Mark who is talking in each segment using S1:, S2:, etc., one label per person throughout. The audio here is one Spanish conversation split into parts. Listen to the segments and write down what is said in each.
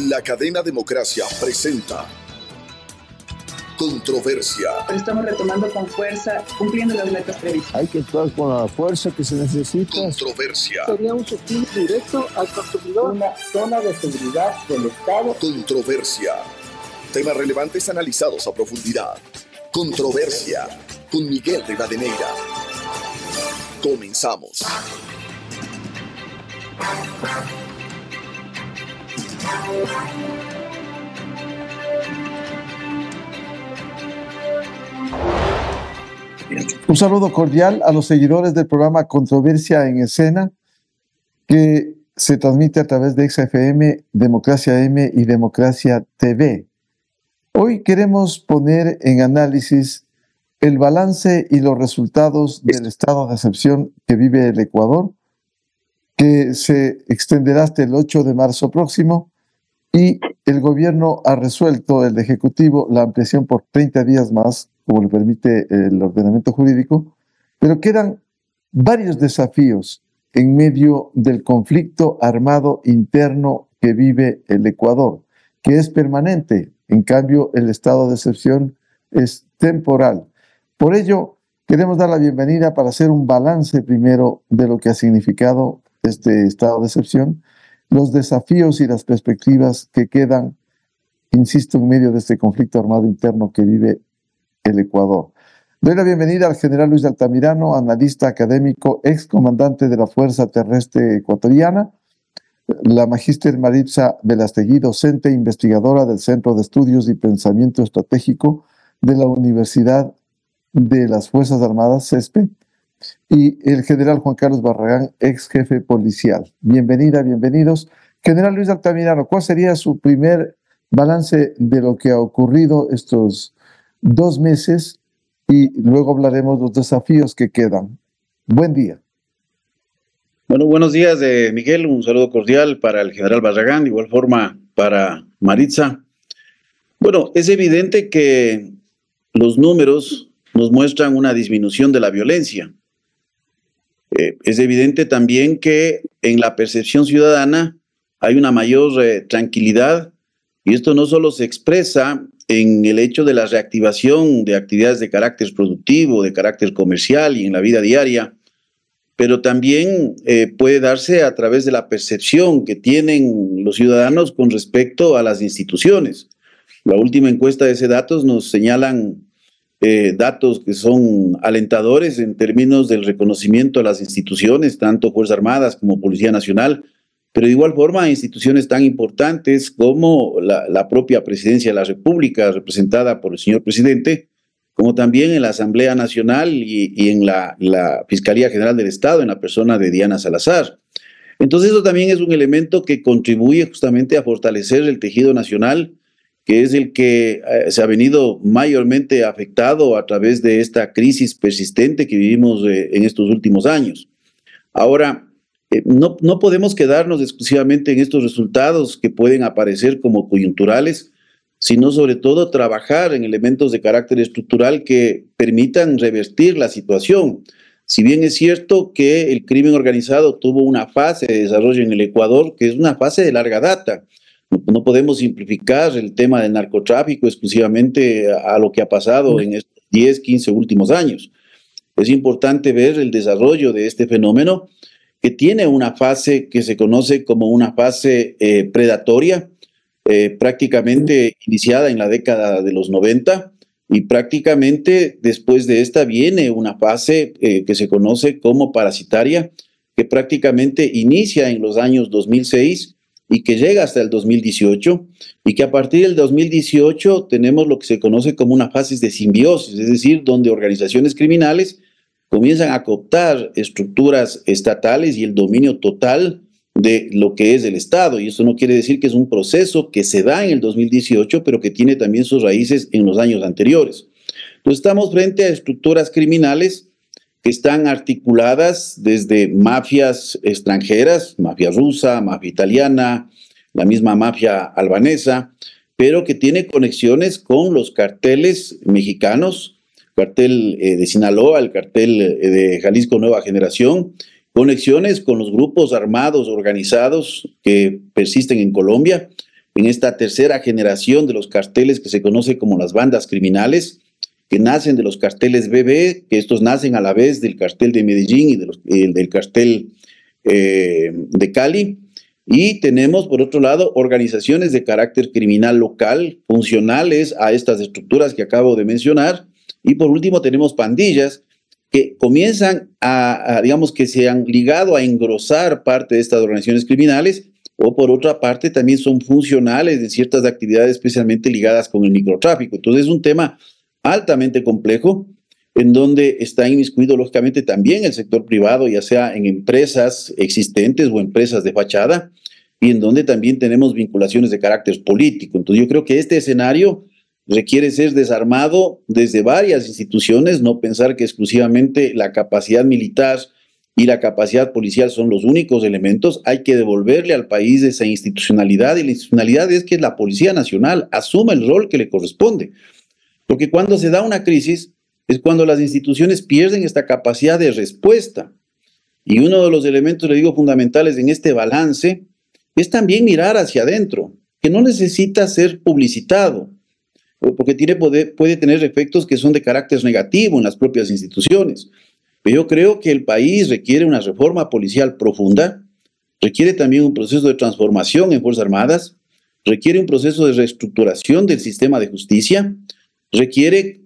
S1: La cadena Democracia presenta Controversia.
S2: Estamos retomando con fuerza, cumpliendo las metas previstas.
S3: Hay que actuar con la fuerza que se necesita.
S1: Controversia.
S3: Sería un subsidio directo al consumidor.
S4: Una zona de seguridad del Estado.
S1: Controversia. Temas relevantes analizados a profundidad. Controversia. Con Miguel Rivadeneira. Comenzamos.
S5: Un saludo cordial a los seguidores del programa Controversia en Escena, que se transmite a través de XFM, Democracia M y Democracia TV. Hoy queremos poner en análisis el balance y los resultados del estado de excepción que vive el Ecuador, que se extenderá hasta el 8 de marzo próximo, y el gobierno ha resuelto, el Ejecutivo, la ampliación por 30 días más, como le permite el ordenamiento jurídico, pero quedan varios desafíos en medio del conflicto armado interno que vive el Ecuador, que es permanente. En cambio, el estado de excepción es temporal. Por ello, queremos dar la bienvenida para hacer un balance primero de lo que ha significado este estado de excepción, los desafíos y las perspectivas que quedan, insisto, en medio de este conflicto armado interno que vive el Ecuador. Doy la bienvenida al general Luis Altamirano, analista académico, excomandante de la Fuerza Terrestre Ecuatoriana, la magíster Maritza Velastegui, docente e investigadora del Centro de Estudios y Pensamiento Estratégico de la Universidad de las Fuerzas Armadas, CESPE, y el general Juan Carlos Barragán, ex jefe policial. Bienvenida, bienvenidos. General Luis Altamirano, ¿cuál sería su primer balance de lo que ha ocurrido estos 2 meses? Y luego hablaremos de los desafíos que quedan. Buen día.
S6: Bueno, buenos días, Miguel. Un saludo cordial para el general Barragán, de igual forma para Maritza. Bueno, es evidente que los números nos muestran una disminución de la violencia. Es evidente también que en la percepción ciudadana hay una mayor tranquilidad, y esto no solo se expresa en el hecho de la reactivación de actividades de carácter productivo, de carácter comercial y en la vida diaria, pero también puede darse a través de la percepción que tienen los ciudadanos con respecto a las instituciones. La última encuesta de datos nos señalan datos que son alentadores en términos del reconocimiento a las instituciones, tanto Fuerzas Armadas como Policía Nacional, pero de igual forma instituciones tan importantes como la propia Presidencia de la República, representada por el señor presidente, como también en la Asamblea Nacional y en la Fiscalía General del Estado, en la persona de Diana Salazar. Entonces eso también es un elemento que contribuye justamente a fortalecer el tejido nacional, que es el que se ha venido mayormente afectado a través de esta crisis persistente que vivimos en estos últimos años. Ahora, no podemos quedarnos exclusivamente en estos resultados que pueden aparecer como coyunturales, sino sobre todo trabajar en elementos de carácter estructural que permitan revertir la situación. Si bien es cierto que el crimen organizado tuvo una fase de desarrollo en el Ecuador, que es una fase de larga data, no podemos simplificar el tema del narcotráfico exclusivamente a lo que ha pasado en estos 10, 15 últimos años. Es importante ver el desarrollo de este fenómeno, que tiene una fase que se conoce como una fase predatoria, prácticamente iniciada en la década de los 90, y prácticamente después de esta viene una fase que se conoce como parasitaria, que prácticamente inicia en los años 2006 y que llega hasta el 2018, y que a partir del 2018 tenemos lo que se conoce como una fase de simbiosis, es decir, donde organizaciones criminales comienzan a cooptar estructuras estatales y el dominio total de lo que es el Estado. Y eso no quiere decir que es un proceso que se da en el 2018, pero que tiene también sus raíces en los años anteriores. Entonces estamos frente a estructuras criminales que están articuladas desde mafias extranjeras, mafia rusa, mafia italiana, la misma mafia albanesa, pero que tiene conexiones con los carteles mexicanos, cartel de Sinaloa, el cartel de Jalisco Nueva Generación, conexiones con los grupos armados organizados que persisten en Colombia, en esta tercera generación de los carteles que se conoce como las bandas criminales, que nacen de los carteles BB, que estos nacen a la vez del cartel de Medellín y del cartel de Cali. Y tenemos, por otro lado, organizaciones de carácter criminal local, funcionales a estas estructuras que acabo de mencionar. Y por último, tenemos pandillas que comienzan digamos, que se han ligado a engrosar parte de estas organizaciones criminales, o por otra parte también son funcionales de ciertas actividades especialmente ligadas con el microtráfico. Entonces es un tema altamente complejo, en donde está inmiscuido lógicamente también el sector privado, ya sea en empresas existentes o empresas de fachada, y en donde también tenemos vinculaciones de carácter político. Entonces yo creo que este escenario requiere ser desarmado desde varias instituciones, no pensar que exclusivamente la capacidad militar y la capacidad policial son los únicos elementos. Hay que devolverle al país esa institucionalidad, y la institucionalidad es que la Policía Nacional asuma el rol que le corresponde. Porque cuando se da una crisis es cuando las instituciones pierden esta capacidad de respuesta. Y uno de los elementos, le digo, fundamentales en este balance es también mirar hacia adentro, que no necesita ser publicitado, porque puede tener efectos que son de carácter negativo en las propias instituciones. Pero yo creo que el país requiere una reforma policial profunda, requiere también un proceso de transformación en Fuerzas Armadas, requiere un proceso de reestructuración del sistema de justicia, requiere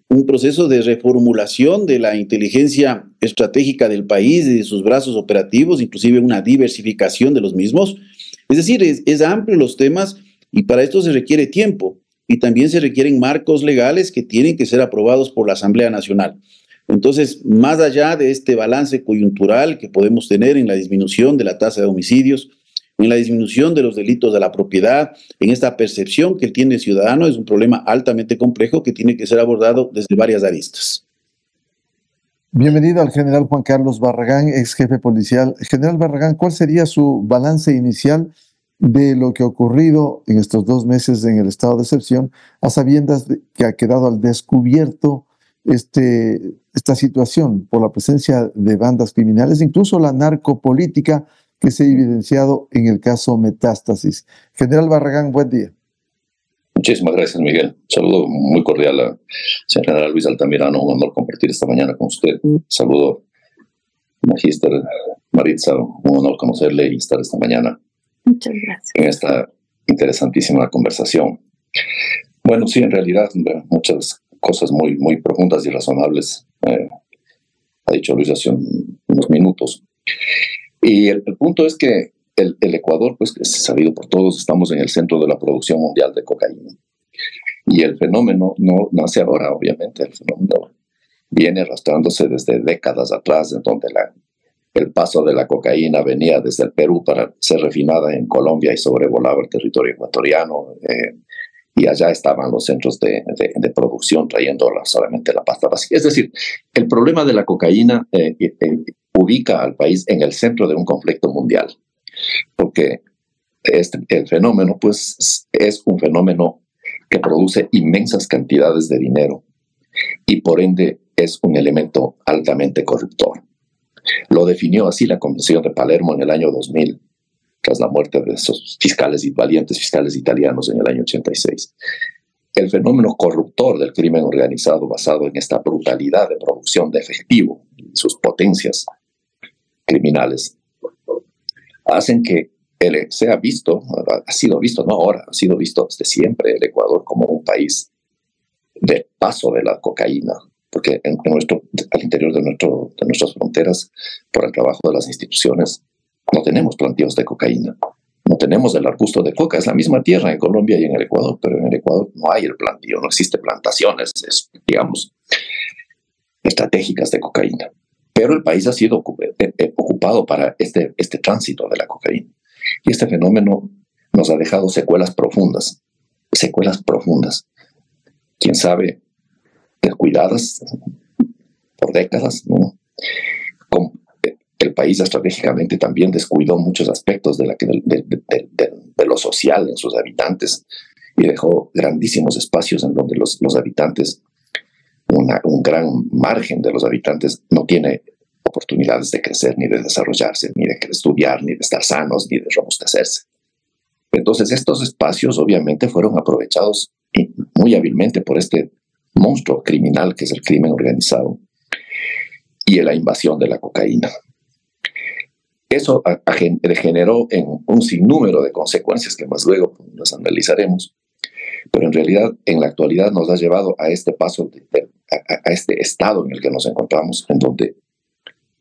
S6: un proceso de reformulación de la inteligencia estratégica del país y de sus brazos operativos, inclusive una diversificación de los mismos. Es decir, es amplio los temas, y para esto se requiere tiempo, y también se requieren marcos legales que tienen que ser aprobados por la Asamblea Nacional. Entonces, más allá de este balance coyuntural que podemos tener en la disminución de la tasa de homicidios, en la disminución de los delitos de la propiedad, en esta percepción que tiene el ciudadano, es un problema altamente complejo que tiene que ser abordado desde varias aristas.
S5: Bienvenido al general Juan Carlos Barragán, ex jefe policial. General Barragán, ¿cuál sería su balance inicial de lo que ha ocurrido en estos 2 meses en el estado de excepción, a sabiendas de que ha quedado al descubierto esta situación por la presencia de bandas criminales, incluso la narcopolítica que se ha evidenciado en el caso Metástasis? General Barragán, buen día.
S7: Muchísimas gracias, Miguel. Un saludo muy cordial al señor general Luis Altamirano. Un honor compartir esta mañana con usted. Saludo, Magíster Maritza. Un honor conocerle y estar esta mañana.
S8: Muchas gracias.
S7: En esta interesantísima conversación. Bueno, sí, en realidad, muchas cosas muy, muy profundas y razonables ha dicho Luis hace unos minutos. Y el punto es que el Ecuador, pues es sabido por todos, estamos en el centro de la producción mundial de cocaína. Y el fenómeno no nace ahora, obviamente. El fenómeno viene arrastrándose desde décadas atrás, en donde el paso de la cocaína venía desde el Perú para ser refinada en Colombia y sobrevolaba el territorio ecuatoriano. Y allá estaban los centros de producción trayendo solamente la pasta básica. Es decir, el problema de la cocaína ubica al país en el centro de un conflicto mundial, porque el fenómeno pues, es un fenómeno que produce inmensas cantidades de dinero y por ende es un elemento altamente corruptor. Lo definió así la Convención de Palermo en el año 2000, tras la muerte de esos valientes fiscales italianos en el año 86. El fenómeno corruptor del crimen organizado basado en esta brutalidad de producción de efectivo y sus potencias criminales hacen que ha sido visto, no ahora, ha sido visto desde siempre el Ecuador como un país de paso de la cocaína, porque al interior de nuestras fronteras, por el trabajo de las instituciones, no tenemos plantíos de cocaína, no tenemos el arbusto de coca. Es la misma tierra en Colombia y en el Ecuador, pero en el Ecuador no hay el plantío, no existen plantaciones, digamos, estratégicas de cocaína. Pero el país ha sido ocupado para este tránsito de la cocaína. Y este fenómeno nos ha dejado secuelas profundas. Quién sabe, descuidadas por décadas, ¿no? El país estratégicamente también descuidó muchos aspectos de lo social en sus habitantes y dejó grandísimos espacios en donde los habitantes, un gran margen de los habitantes no tiene oportunidades de crecer, ni de desarrollarse, ni de estudiar, ni de estar sanos, ni de robustecerse. Entonces estos espacios obviamente fueron aprovechados muy hábilmente por este monstruo criminal que es el crimen organizado y la invasión de la cocaína. Eso degeneró en un sinnúmero de consecuencias que más luego las analizaremos, pero en realidad en la actualidad nos ha llevado a este paso, a este estado en el que nos encontramos, en donde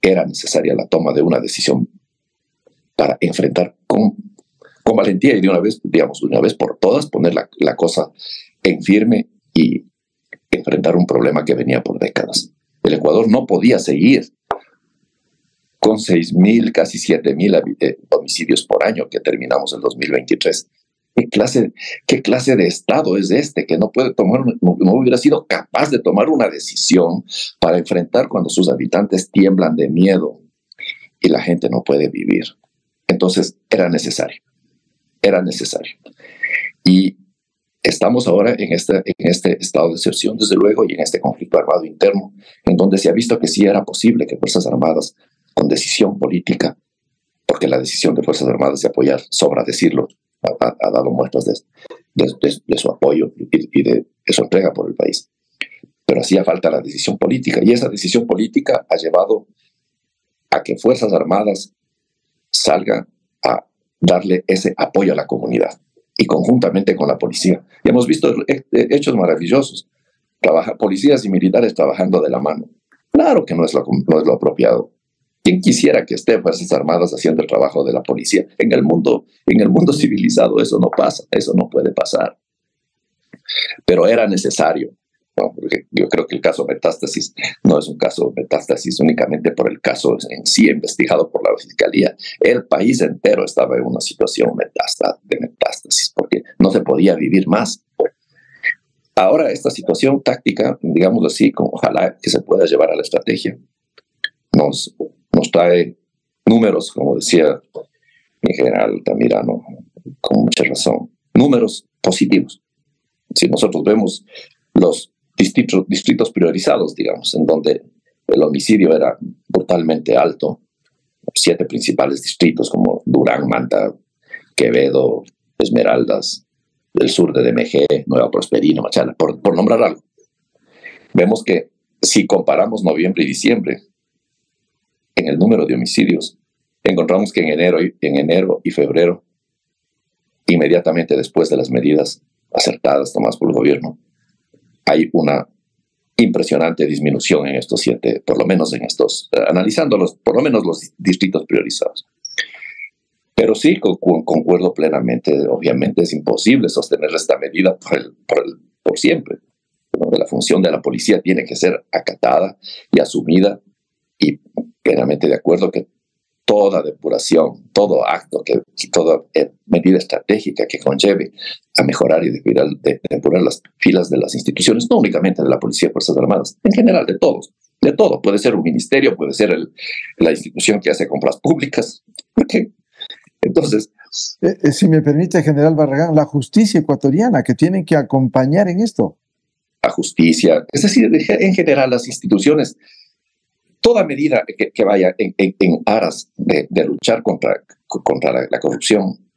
S7: era necesaria la toma de una decisión para enfrentar con valentía y de una vez, digamos, de una vez por todas, poner la cosa en firme y enfrentar un problema que venía por décadas. El Ecuador no podía seguir con 6.000, casi 7.000 homicidios por año que terminamos en 2023. ¿Qué clase de Estado es este que no hubiera sido capaz de tomar una decisión para enfrentar cuando sus habitantes tiemblan de miedo y la gente no puede vivir? Entonces era necesario. Y estamos ahora en este estado de excepción, desde luego, y en este conflicto armado interno, en donde se ha visto que sí era posible que Fuerzas Armadas, con decisión política, porque la decisión de Fuerzas Armadas de apoyar, sobra decirlo, ha dado muestras de su apoyo y de su entrega por el país. Pero hacía falta la decisión política, y esa decisión política ha llevado a que Fuerzas Armadas salgan a darle ese apoyo a la comunidad, y conjuntamente con la policía. Y hemos visto hechos maravillosos, policías y militares trabajando de la mano. Claro que no es lo apropiado. ¿Quién quisiera que esté Fuerzas Armadas haciendo el trabajo de la policía? En el mundo civilizado eso no pasa, eso no puede pasar. Pero era necesario, ¿no? Porque yo creo que el caso Metástasis no es un caso Metástasis únicamente por el caso en sí investigado por la Fiscalía. El país entero estaba en una situación de metástasis porque no se podía vivir más. Ahora esta situación táctica, digámoslo así, ojalá que se pueda llevar a la estrategia, nos trae números, como decía mi general Altamirano, con mucha razón, números positivos. Si nosotros vemos los distritos priorizados, digamos, en donde el homicidio era brutalmente alto, 7 principales distritos como Durán, Manta, Quevedo, Esmeraldas, el sur de DMG, Nueva Prosperina, Machala, por nombrar algo. Vemos que si comparamos noviembre y diciembre, en el número de homicidios, encontramos que en enero y febrero, inmediatamente después de las medidas acertadas tomadas por el gobierno, hay una impresionante disminución en estos 7, por lo menos analizándolos, por lo menos los distritos priorizados. Pero sí, concuerdo plenamente, obviamente es imposible sostener esta medida por siempre. La función de la policía tiene que ser acatada y asumida, y plenamente de acuerdo que toda depuración, todo acto, toda medida estratégica que conlleve a mejorar y depurar las filas de las instituciones, no únicamente de la policía y Fuerzas Armadas, en general de todos, de todo. Puede ser un ministerio, puede ser la institución que hace compras públicas. ¿Qué? Entonces,
S5: si me permite, general Barragán, la justicia ecuatoriana que tienen que acompañar en esto.
S7: La justicia, es decir, en general las instituciones, toda medida que vaya en aras de luchar contra la corrupción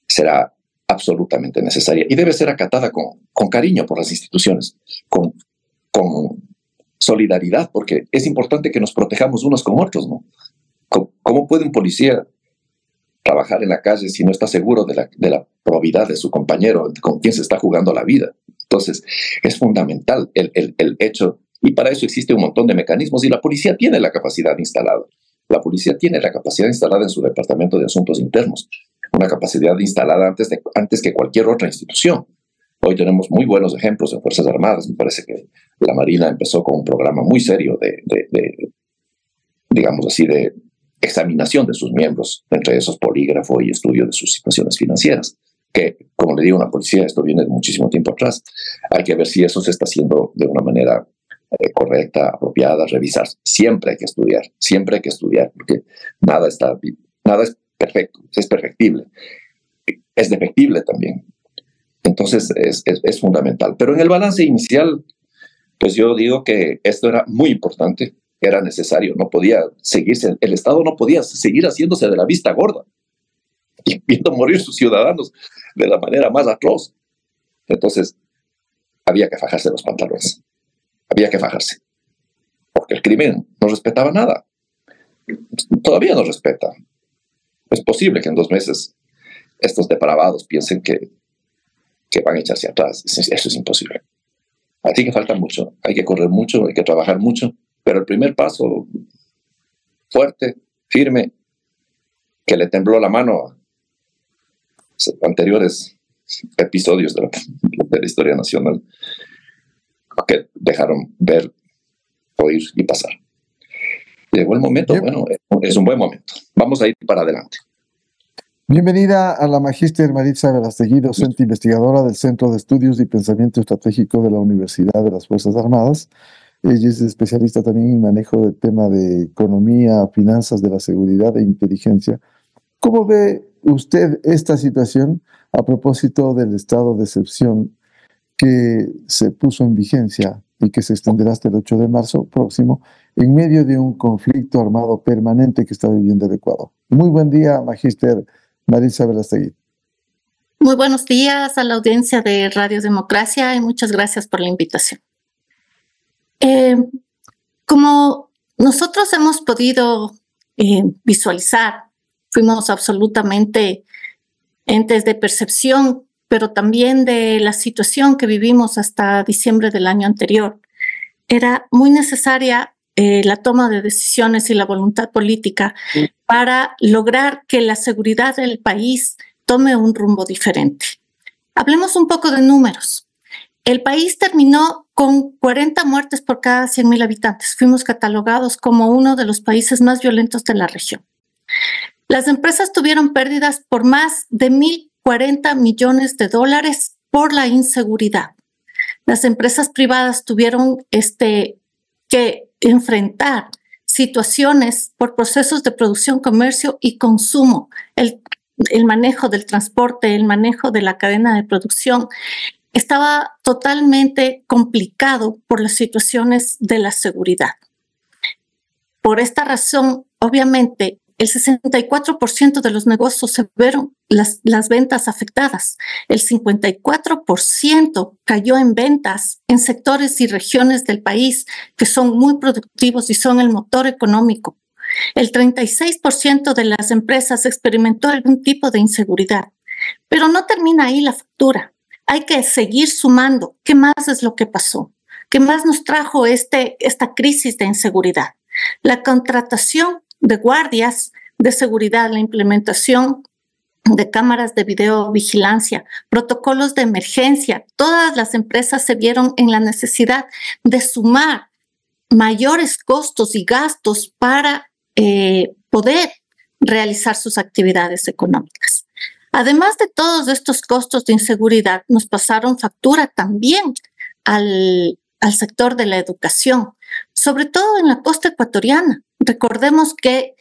S7: será absolutamente necesaria y debe ser acatada con cariño por las instituciones, con solidaridad, porque es importante que nos protejamos unos con otros, ¿no? ¿Cómo puede un policía trabajar en la calle si no está seguro de la probidad de su compañero con quien se está jugando la vida? Entonces, es fundamental el hecho. Y para eso existe un montón de mecanismos y la policía tiene la capacidad instalada. La policía tiene la capacidad instalada en su Departamento de Asuntos Internos, una capacidad instalada antes que cualquier otra institución. Hoy tenemos muy buenos ejemplos en Fuerzas Armadas. Me parece que la Marina empezó con un programa muy serio digamos así, de examinación de sus miembros, entre esos polígrafo y estudio de sus situaciones financieras. Que, como le digo, una policía, esto viene de muchísimo tiempo atrás. Hay que ver si eso se está haciendo de una manera correcta, apropiada, revisar. Siempre hay que estudiar, porque nada es perfecto, es perfectible, es defectible también. Entonces es fundamental. Pero en el balance inicial, pues yo digo que esto era muy importante, era necesario, no podía seguirse, el Estado no podía seguir haciéndose de la vista gorda. y viendo morir sus ciudadanos de la manera más atroz. Entonces, había que fajarse los pantalones. Había que fajarse. Porque el crimen no respetaba nada. Todavía no respeta. Es posible que en 2 meses estos depravados piensen que van a echarse atrás. Eso es imposible. Así que falta mucho. Hay que correr mucho, hay que trabajar mucho. Pero el primer paso, fuerte, firme, que le tembló la mano a anteriores episodios de la historia nacional, que dejaron ver, oír y pasar. Llegó el momento, bueno, es un buen momento. Vamos a ir para adelante.
S5: Bienvenida a la magíster Maritza Verastegui, docente investigadora del Centro de Estudios y Pensamiento Estratégico de la Universidad de las Fuerzas Armadas. Ella es especialista también en manejo del tema de economía, finanzas, de la seguridad e inteligencia. ¿Cómo ve usted esta situación a propósito del estado de excepción que se puso en vigencia y que se extenderá hasta el 8 de marzo próximo en medio de un conflicto armado permanente que está viviendo el Ecuador? Muy buen día, magíster Maritza Verastegui.
S8: Muy buenos días a la audiencia de Radio Democracia y muchas gracias por la invitación. Como nosotros hemos podido visualizar, fuimos absolutamente entes de percepción, pero también de la situación que vivimos hasta diciembre del año anterior. Era muy necesaria la toma de decisiones y la voluntad política para lograr que la seguridad del país tome un rumbo diferente. Hablemos un poco de números. El país terminó con 40 muertes por cada 100.000 habitantes. Fuimos catalogados como uno de los países más violentos de la región. Las empresas tuvieron pérdidas por más de 1.040 millones de dólares por la inseguridad. Las empresas privadas tuvieron que enfrentar situaciones por procesos de producción, comercio y consumo, el manejo del transporte, el manejo de la cadena de producción. Estaba totalmente complicado por las situaciones de la seguridad. Por esta razón, obviamente, el 64% de los negocios se vieron las ventas afectadas. El 54% cayó en ventas en sectores y regiones del país que son muy productivos y son el motor económico. El 36% de las empresas experimentó algún tipo de inseguridad. Pero no termina ahí la factura. Hay que seguir sumando. ¿Qué más es lo que pasó? ¿Qué más nos trajo esta crisis de inseguridad? La contratación de guardias de seguridad, la implementación de cámaras de videovigilancia, protocolos de emergencia. Todas las empresas se vieron en la necesidad de sumar mayores costos y gastos para poder realizar sus actividades económicas. Además de todos estos costos de inseguridad, nos pasaron factura también al sector de la educación, sobre todo en la costa ecuatoriana. Recordemos que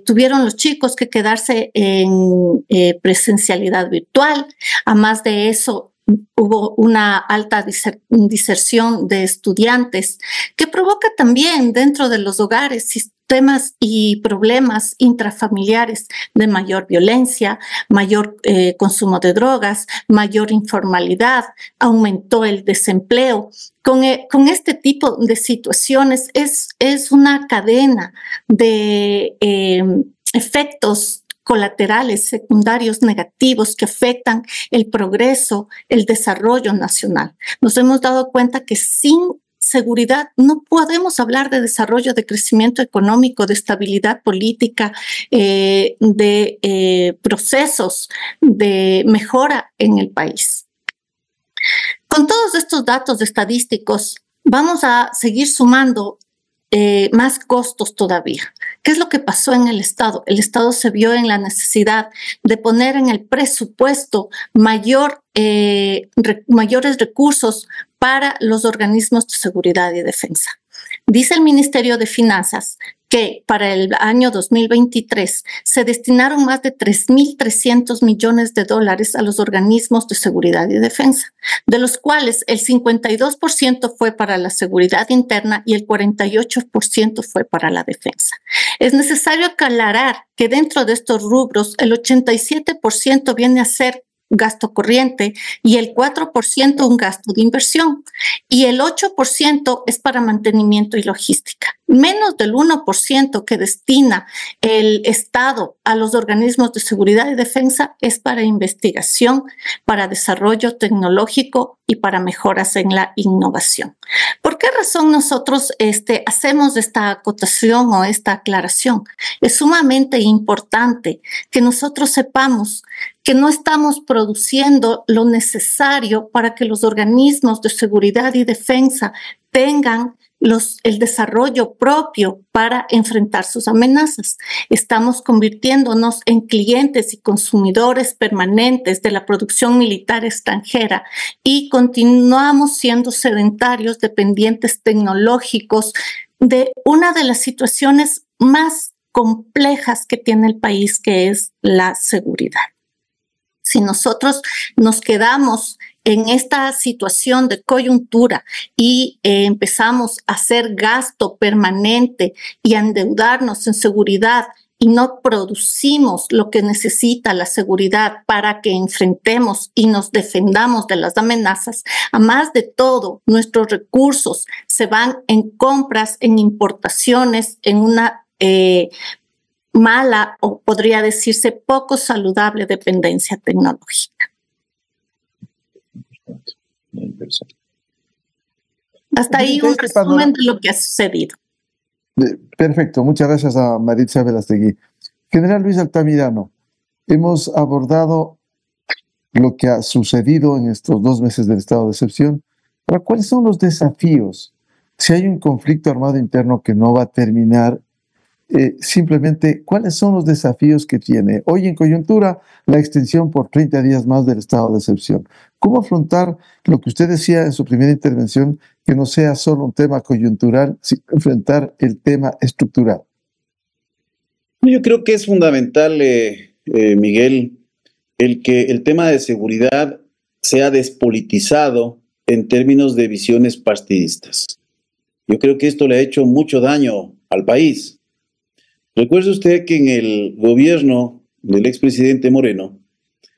S8: tuvieron los chicos que quedarse en presencialidad virtual. A más de eso, hubo una alta diserción de estudiantes que provoca también dentro de los hogares temas y problemas intrafamiliares de mayor violencia, mayor consumo de drogas, mayor informalidad, aumentó el desempleo. Con este tipo de situaciones es una cadena de efectos colaterales secundarios negativos que afectan el progreso, el desarrollo nacional. Nos hemos dado cuenta que sin seguridad no podemos hablar de desarrollo, de crecimiento económico, de estabilidad política, de procesos de mejora en el país. Con todos estos datos estadísticos, vamos a seguir sumando más costos todavía. ¿Qué es lo que pasó en el Estado? El Estado se vio en la necesidad de poner en el presupuesto mayores recursos para los organismos de seguridad y defensa. Dice el Ministerio de Finanzas que para el año 2023 se destinaron más de 3.300 millones de dólares a los organismos de seguridad y defensa, de los cuales el 52% fue para la seguridad interna y el 48% fue para la defensa. Es necesario aclarar que dentro de estos rubros el 87% viene a ser gasto corriente y el 4% un gasto de inversión y el 8% es para mantenimiento y logística. Menos del 1% que destina el Estado a los organismos de seguridad y defensa es para investigación, para desarrollo tecnológico y para mejoras en la innovación. ¿Por qué razón nosotros hacemos esta acotación o esta aclaración? Es sumamente importante que nosotros sepamos que no estamos produciendo lo necesario para que los organismos de seguridad y defensa tengan el desarrollo propio para enfrentar sus amenazas. Estamos convirtiéndonos en clientes y consumidores permanentes de la producción militar extranjera y continuamos siendo sedentarios, dependientes tecnológicos de una de las situaciones más complejas que tiene el país, que es la seguridad. Si nosotros nos quedamos en esta situación de coyuntura y empezamos a hacer gasto permanente y a endeudarnos en seguridad y no producimos lo que necesita la seguridad para que enfrentemos y nos defendamos de las amenazas, a más de todo, nuestros recursos se van en compras, en importaciones, en una mala o podría decirse poco saludable dependencia tecnológica. Hasta ahí un resumen de lo que ha sucedido.
S5: Perfecto, muchas gracias a Maritza Velastegui. General Luis Altamirano, hemos abordado lo que ha sucedido en estos 2 meses del estado de excepción. Ahora, ¿cuáles son los desafíos? Si hay un conflicto armado interno que no va a terminar, simplemente, ¿cuáles son los desafíos que tiene? Hoy en coyuntura, la extensión por 30 días más del estado de excepción. ¿Cómo afrontar lo que usted decía en su primera intervención, que no sea solo un tema coyuntural, sino enfrentar el tema estructural?
S6: Yo creo que es fundamental, Miguel, el que el tema de seguridad sea despolitizado en términos de visiones partidistas. Yo creo que esto le ha hecho mucho daño al país. Recuerde usted que en el gobierno del expresidente Moreno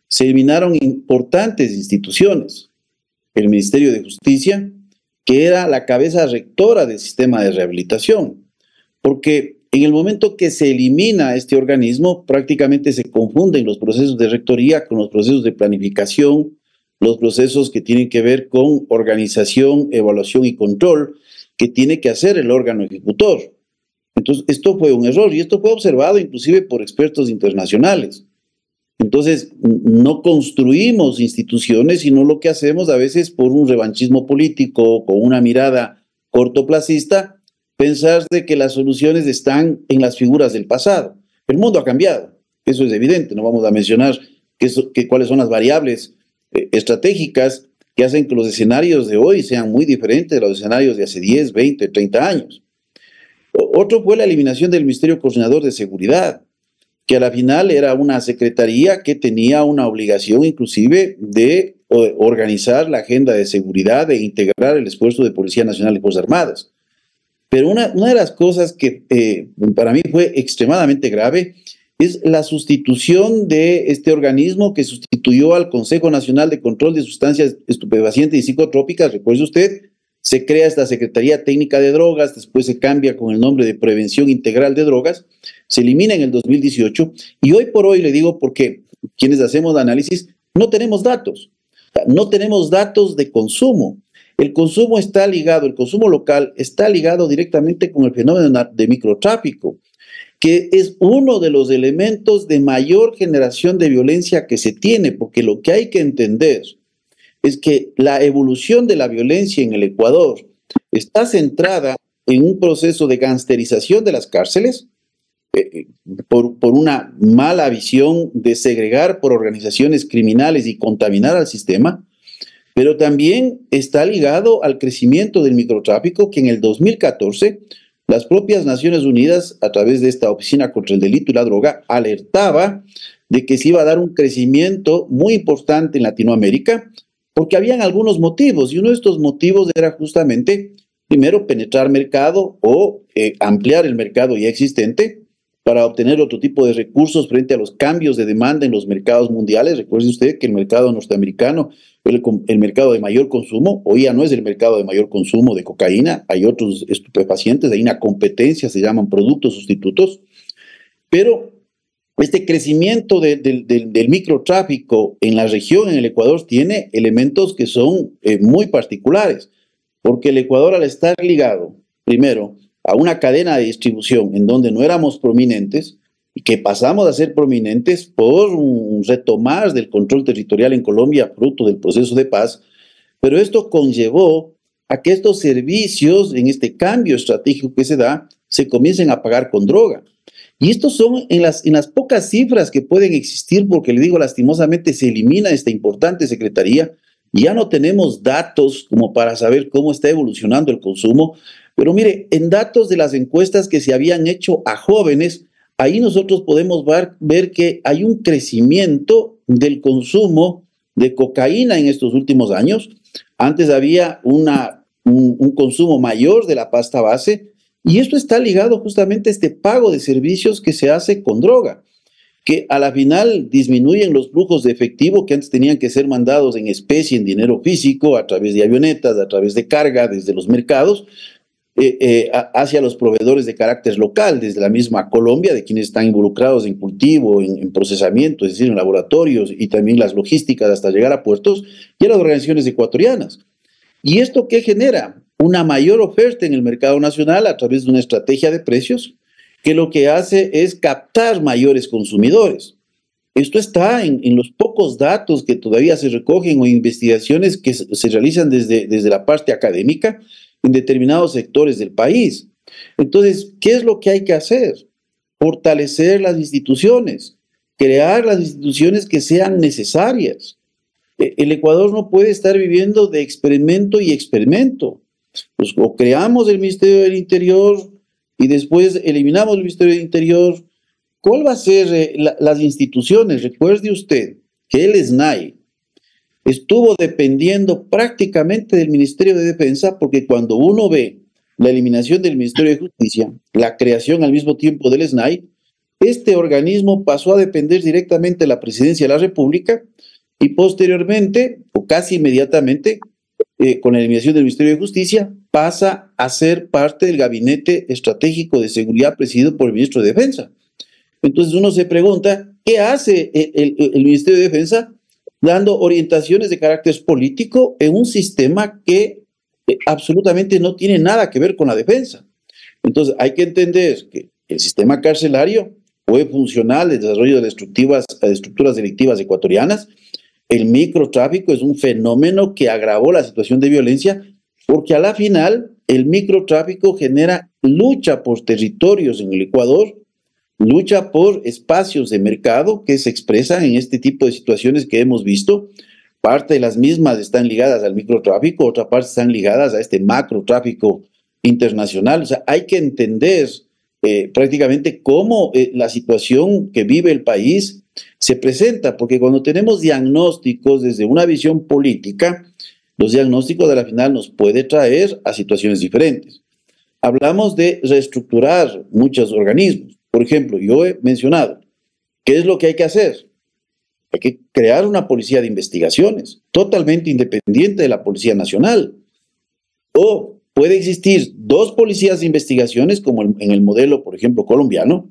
S6: se eliminaron importantes instituciones. El Ministerio de Justicia, que era la cabeza rectora del sistema de rehabilitación, porque en el momento que se elimina este organismo, prácticamente se confunden los procesos de rectoría con los procesos de planificación, los procesos que tienen que ver con organización, evaluación y control, que tiene que hacer el órgano ejecutor. Entonces, esto fue un error y esto fue observado inclusive por expertos internacionales. Entonces, no construimos instituciones, sino lo que hacemos a veces por un revanchismo político, con una mirada cortoplacista, pensar de que las soluciones están en las figuras del pasado. El mundo ha cambiado, eso es evidente, no vamos a mencionar cuáles son las variables estratégicas que hacen que los escenarios de hoy sean muy diferentes de los escenarios de hace 10, 20, 30 años. Otro fue la eliminación del Ministerio Coordinador de Seguridad, que a la final era una secretaría que tenía una obligación inclusive de organizar la agenda de seguridad e integrar el esfuerzo de Policía Nacional y Fuerzas Armadas. Pero una de las cosas que para mí fue extremadamente grave es la sustitución de este organismo que sustituyó al Consejo Nacional de Control de Sustancias Estupefacientes y Psicotrópicas. Recuerde usted, se crea esta Secretaría Técnica de Drogas, después se cambia con el nombre de Prevención Integral de Drogas, se elimina en el 2018 y hoy por hoy le digo porque quienes hacemos análisis no tenemos datos, no tenemos datos de consumo. El consumo está ligado, el consumo local está ligado directamente con el fenómeno de microtráfico, que es uno de los elementos de mayor generación de violencia que se tiene, porque lo que hay que entender es que la evolución de la violencia en el Ecuador está centrada en un proceso de gangsterización de las cárceles, por una mala visión de segregar por organizaciones criminales y contaminar al sistema, pero también está ligado al crecimiento del microtráfico, que en el 2014 las propias Naciones Unidas, a través de esta Oficina contra el Delito y la Droga, alertaba de que se iba a dar un crecimiento muy importante en Latinoamérica, porque habían algunos motivos, y uno de estos motivos era justamente, primero, penetrar mercado o ampliar el mercado ya existente para obtener otro tipo de recursos frente a los cambios de demanda en los mercados mundiales. Recuerde usted que el mercado norteamericano es el mercado de mayor consumo, hoy ya no es el mercado de mayor consumo de cocaína, hay otros estupefacientes, hay una competencia, se llaman productos sustitutos, pero este crecimiento del microtráfico en la región, en el Ecuador, tiene elementos que son muy particulares, porque el Ecuador, al estar ligado, primero, a una cadena de distribución en donde no éramos prominentes, y que pasamos a ser prominentes por un retomar del control territorial en Colombia, fruto del proceso de paz, pero esto conllevó a que estos servicios, en este cambio estratégico que se da, se comiencen a pagar con droga. Y estos son en las pocas cifras que pueden existir, porque le digo, lastimosamente se elimina esta importante secretaría, ya no tenemos datos como para saber cómo está evolucionando el consumo, pero mire, en datos de las encuestas que se habían hecho a jóvenes, ahí nosotros podemos ver que hay un crecimiento del consumo de cocaína en estos últimos años. Antes había un consumo mayor de la pasta base, y esto está ligado justamente a este pago de servicios que se hace con droga, que a la final disminuyen los flujos de efectivo que antes tenían que ser mandados en especie, en dinero físico, a través de avionetas, a través de carga, desde los mercados, hacia los proveedores de carácter local, desde la misma Colombia, de quienes están involucrados en cultivo, en procesamiento, es decir, en laboratorios, y también las logísticas hasta llegar a puertos, y a las organizaciones ecuatorianas. ¿Y esto qué genera? Una mayor oferta en el mercado nacional a través de una estrategia de precios que lo que hace es captar mayores consumidores. Esto está en los pocos datos que todavía se recogen o investigaciones que se realizan desde la parte académica en determinados sectores del país. Entonces, ¿qué es lo que hay que hacer? Fortalecer las instituciones, crear las instituciones que sean necesarias. El Ecuador no puede estar viviendo de experimento y experimento. Pues, o creamos el Ministerio del Interior y después eliminamos el Ministerio del Interior. ¿Cuál va a ser las instituciones? Recuerde usted que el SNAI estuvo dependiendo prácticamente del Ministerio de Defensa, porque cuando uno ve la eliminación del Ministerio de Justicia, la creación al mismo tiempo del SNAI, este organismo pasó a depender directamente de la Presidencia de la República y posteriormente, o casi inmediatamente, con la eliminación del Ministerio de Justicia, pasa a ser parte del Gabinete Estratégico de Seguridad presidido por el Ministro de Defensa. Entonces uno se pregunta, ¿qué hace el Ministerio de Defensa dando orientaciones de carácter político en un sistema que absolutamente no tiene nada que ver con la defensa? Entonces hay que entender que el sistema carcelario fue funcional al desarrollo de estructuras delictivas ecuatorianas. El microtráfico es un fenómeno que agravó la situación de violencia, porque a la final el microtráfico genera lucha por territorios en el Ecuador, lucha por espacios de mercado que se expresan en este tipo de situaciones que hemos visto. Parte de las mismas están ligadas al microtráfico, otra parte están ligadas a este macrotráfico internacional. O sea, hay que entender prácticamente cómo la situación que vive el país se presenta, porque cuando tenemos diagnósticos desde una visión política, los diagnósticos de la final nos puede traer a situaciones diferentes. Hablamos de reestructurar muchos organismos. Por ejemplo, yo he mencionado, ¿qué es lo que hay que hacer? Hay que crear una policía de investigaciones, totalmente independiente de la Policía Nacional. O puede existir dos policías de investigaciones, como en el modelo, por ejemplo, colombiano,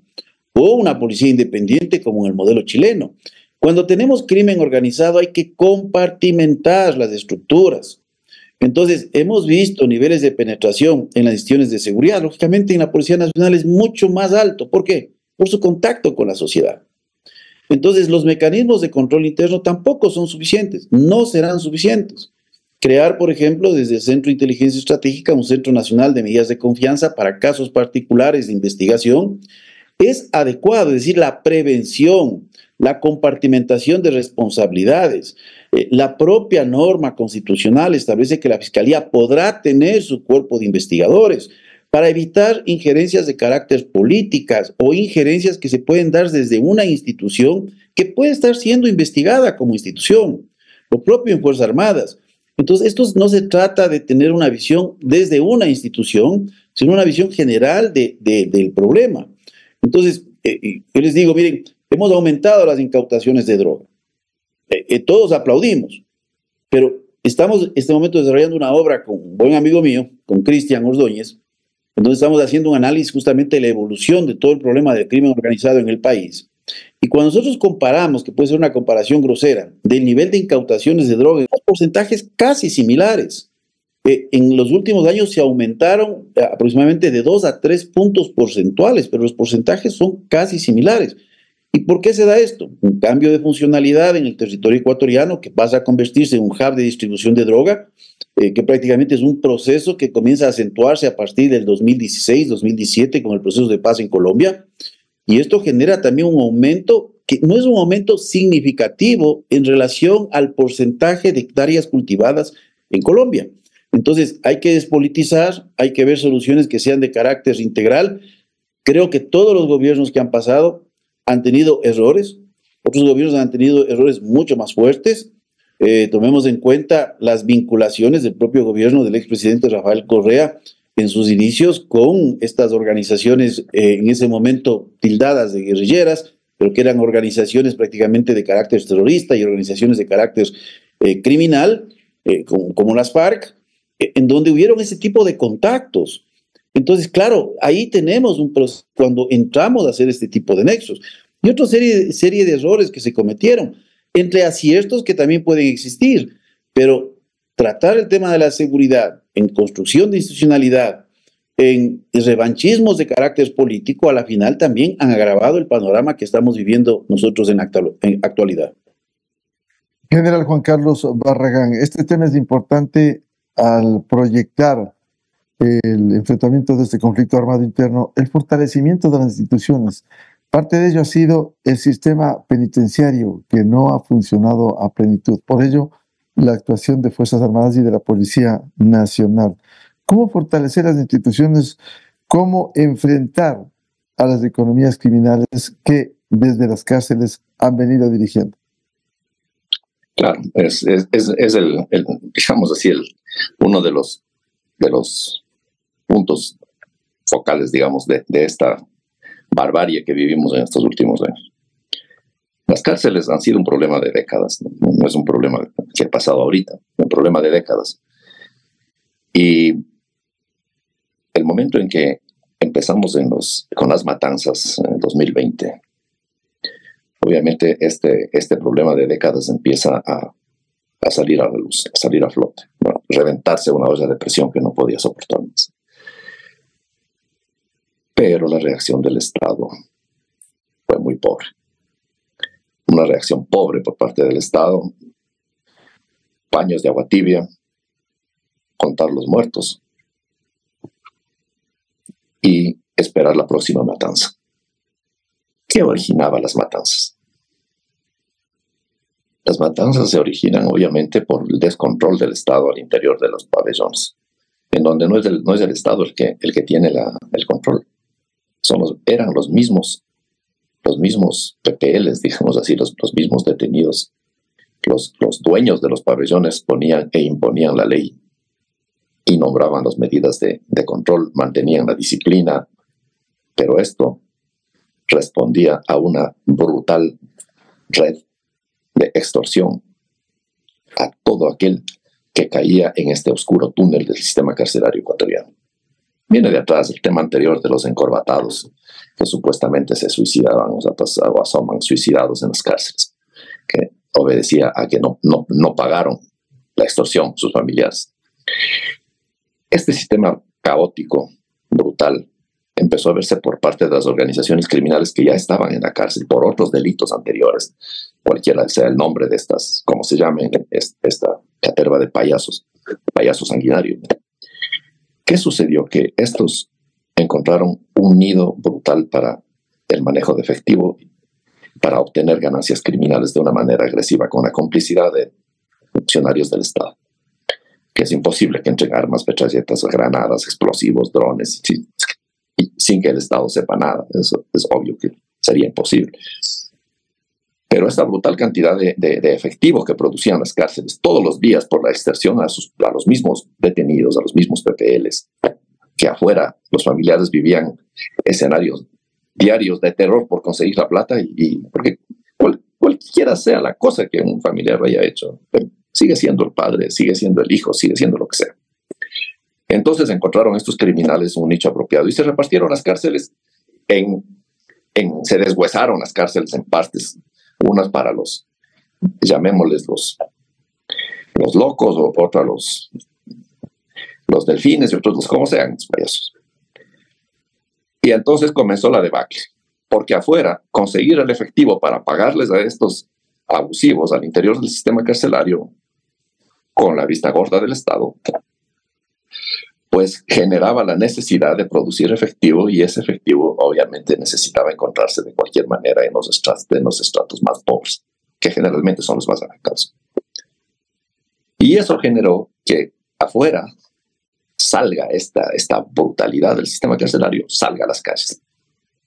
S6: o una policía independiente, como en el modelo chileno. Cuando tenemos crimen organizado, hay que compartimentar las estructuras. Entonces, hemos visto niveles de penetración en las instituciones de seguridad. Lógicamente, en la Policía Nacional es mucho más alto. ¿Por qué? Por su contacto con la sociedad. Entonces, los mecanismos de control interno tampoco son suficientes, no serán suficientes. Crear, por ejemplo, desde el Centro de Inteligencia Estratégica, un Centro Nacional de Medidas de Confianza para casos particulares de investigación, es adecuado, es decir, la prevención, la compartimentación de responsabilidades, La propia norma constitucional establece que la Fiscalía podrá tener su cuerpo de investigadores para evitar injerencias de carácter políticas o injerencias que se pueden dar desde una institución que puede estar siendo investigada como institución, lo propio en Fuerzas Armadas. Entonces, esto no se trata de tener una visión desde una institución, sino una visión general del problema. Entonces, yo les digo, miren, hemos aumentado las incautaciones de droga. Todos aplaudimos, pero estamos en este momento desarrollando una obra con un buen amigo mío, con Cristian Ordóñez, entonces estamos haciendo un análisis justamente de la evolución de todo el problema del crimen organizado en el país. Y cuando nosotros comparamos, que puede ser una comparación grosera, del nivel de incautaciones de drogas, los porcentajes casi similares. En los últimos años se aumentaron aproximadamente de 2 a 3 puntos porcentuales, pero los porcentajes son casi similares. ¿Y por qué se da esto? Un cambio de funcionalidad en el territorio ecuatoriano que pasa a convertirse en un hub de distribución de droga, que prácticamente es un proceso que comienza a acentuarse a partir del 2016-2017 con el proceso de paz en Colombia. Y esto genera también un aumento que no es un aumento significativo en relación al porcentaje de hectáreas cultivadas en Colombia. Entonces hay que despolitizar, hay que ver soluciones que sean de carácter integral. Creo que todos los gobiernos que han pasado han tenido errores, otros gobiernos han tenido errores mucho más fuertes. Tomemos en cuenta las vinculaciones del propio gobierno del expresidente Rafael Correa en sus inicios con estas organizaciones en ese momento tildadas de guerrilleras, pero que eran organizaciones prácticamente de carácter terrorista y organizaciones de carácter criminal, como las FARC, en donde hubieron ese tipo de contactos. Entonces, claro, ahí tenemos un proceso cuando entramos a hacer este tipo de nexos. Y otra serie de errores que se cometieron, entre aciertos que también pueden existir, pero tratar el tema de la seguridad en construcción de institucionalidad, en revanchismos de carácter político, a la final también han agravado el panorama que estamos viviendo nosotros en actualidad.
S5: General Juan Carlos Barragán, este tema es importante al proyectar el enfrentamiento de este conflicto armado interno, el fortalecimiento de las instituciones. Parte de ello ha sido el sistema penitenciario, que no ha funcionado a plenitud. Por ello, la actuación de Fuerzas Armadas y de la Policía Nacional. ¿Cómo fortalecer las instituciones? ¿Cómo enfrentar a las economías criminales que desde las cárceles han venido dirigiendo?
S7: Claro, es digamos así, uno de los puntos focales, digamos, de esta barbarie que vivimos en estos últimos años. Las cárceles han sido un problema de décadas, no es un problema que ha pasado ahorita, es un problema de décadas. Y el momento en que empezamos con las matanzas en el 2020, obviamente este problema de décadas empieza a salir a la luz, a salir a flote, a reventarse una olla de presión que no podía soportar más. Pero la reacción del Estado fue muy pobre. Una reacción pobre por parte del Estado, paños de agua tibia, contar los muertos y esperar la próxima matanza. ¿Qué originaba las matanzas? Las matanzas se originan obviamente por el descontrol del Estado al interior de los pabellones, en donde no es el Estado el que tiene el control. Eran los mismos PPLs, digamos así, los mismos detenidos. Los dueños de los pabellones ponían e imponían la ley y nombraban las medidas de control, mantenían la disciplina, pero esto respondía a una brutal red de extorsión a todo aquel que caía en este oscuro túnel del sistema carcelario ecuatoriano. Viene de atrás el tema anterior de los encorbatados que supuestamente se suicidaban o asoman suicidados en las cárceles, que obedecía a que no pagaron la extorsión sus familiares. Este sistema caótico, brutal, empezó a verse por parte de las organizaciones criminales que ya estaban en la cárcel por otros delitos anteriores, cualquiera sea el nombre de estas, como se llamen, esta caterva de payasos sanguinarios. ¿Qué sucedió? Que estos encontraron un nido brutal para el manejo de efectivo, para obtener ganancias criminales de una manera agresiva, con la complicidad funcionarios del Estado, que es imposible que entren armas, metralletas, granadas, explosivos, drones, sin que el Estado sepa nada. Eso es obvio que sería imposible. Pero esta brutal cantidad de efectivo que producían las cárceles todos los días por la extorsión a los mismos detenidos, a los mismos PPLs, que afuera los familiares vivían escenarios diarios de terror por conseguir la plata, porque cualquiera sea la cosa que un familiar haya hecho, sigue siendo el padre, sigue siendo el hijo, sigue siendo lo que sea. Entonces encontraron estos criminales un nicho apropiado y se repartieron las cárceles se deshuesaron las cárceles en partes, unas para los, llamémosles los locos, o otras los delfines y otros los como sean, los payasos. Y entonces comenzó la debacle, porque afuera conseguir el efectivo para pagarles a estos abusivos al interior del sistema carcelario, con la vista gorda del Estado, pues generaba la necesidad de producir efectivo, y ese efectivo obviamente necesitaba encontrarse de cualquier manera en los estratos más pobres, que generalmente son los más afectados. Y eso generó que afuera salga esta brutalidad del sistema carcelario, salga a las calles.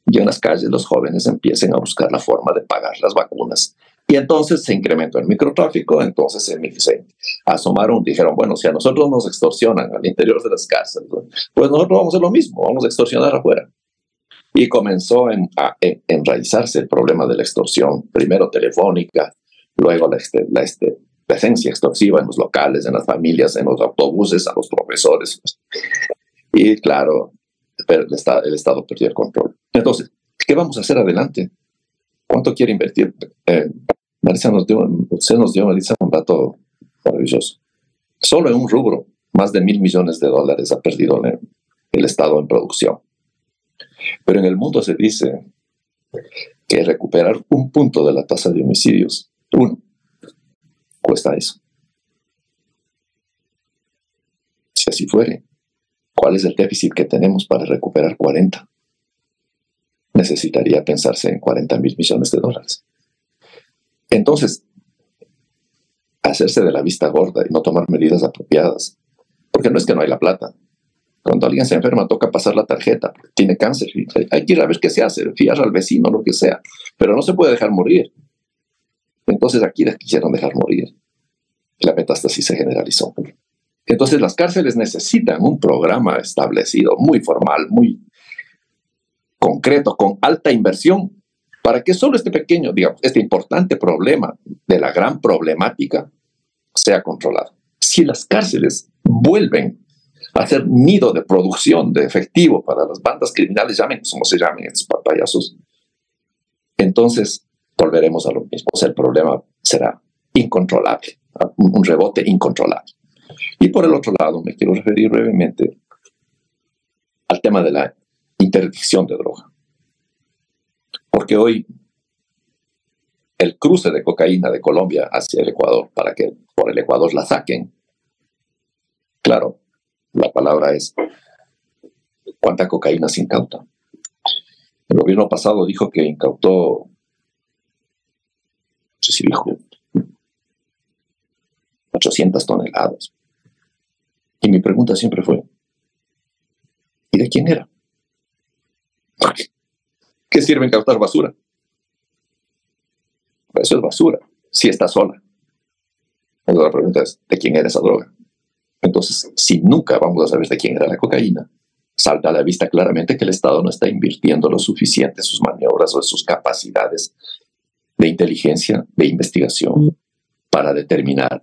S7: Y en las calles los jóvenes empiecen a buscar la forma de pagar las vacunas. Y entonces se incrementó el microtráfico, entonces se asomaron, dijeron, bueno, si a nosotros nos extorsionan al interior de las cárceles, pues nosotros vamos a hacer lo mismo, vamos a extorsionar afuera. Y comenzó a enraizarse el problema de la extorsión, primero telefónica, luego la presencia extorsiva en los locales, en las familias, en los autobuses, a los profesores. Y claro, el Estado perdió el control. Entonces, ¿qué vamos a hacer adelante? ¿Cuánto quiere invertir? Maritza nos dio un dato maravilloso. Solo en un rubro, más de $1.000 millones ha perdido el Estado en producción. Pero en el mundo se dice que recuperar 1 punto de la tasa de homicidios, cuesta eso. Si así fuere, ¿cuál es el déficit que tenemos para recuperar 40? Necesitaría pensarse en $40.000 millones. Entonces, hacerse de la vista gorda y no tomar medidas apropiadas, porque no es que no hay la plata. Cuando alguien se enferma toca pasar la tarjeta, tiene cáncer, hay que ir a ver qué se hace, fiar al vecino, lo que sea, pero no se puede dejar morir. Entonces aquí la quisieron dejar morir. La metástasis se generalizó. Entonces las cárceles necesitan un programa establecido, muy formal, muy concreto, con alta inversión, para que solo este pequeño, digamos, este importante problema de la gran problemática sea controlado. Si las cárceles vuelven a ser nido de producción de efectivo para las bandas criminales, llamen como se llamen estos payasos, entonces volveremos a lo mismo. O sea, el problema será incontrolable, un rebote incontrolable. Y por el otro lado, me quiero referir brevemente al tema de la interdicción de droga. Porque hoy el cruce de cocaína de Colombia hacia el Ecuador, para que por el Ecuador la saquen, claro, la palabra es ¿cuánta cocaína se incauta? El gobierno pasado dijo que incautó, no sé si dijo 800 toneladas. Y mi pregunta siempre fue, ¿y de quién era? ¿Qué sirve incautar basura? Eso es basura, si está sola. Entonces la pregunta es, ¿de quién era esa droga? Entonces, si nunca vamos a saber de quién era la cocaína, salta a la vista claramente que el Estado no está invirtiendo lo suficiente sus maniobras o sus capacidades de inteligencia, de investigación, para determinar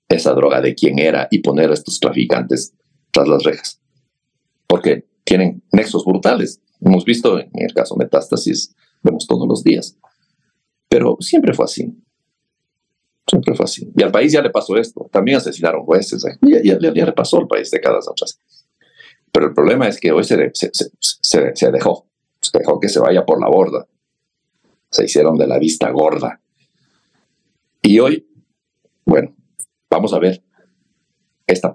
S7: esa droga de quién era y poner a estos traficantes tras las rejas. Porque tienen nexos brutales. Hemos visto en el caso Metástasis, vemos todos los días. Pero siempre fue así. Siempre fue así. Y al país ya le pasó esto. También asesinaron jueces. Ya le pasó al país décadas atrás. Pero el problema es que hoy se dejó. Se dejó que se vaya por la borda. Se hicieron de la vista gorda. Y hoy, bueno, vamos a ver esta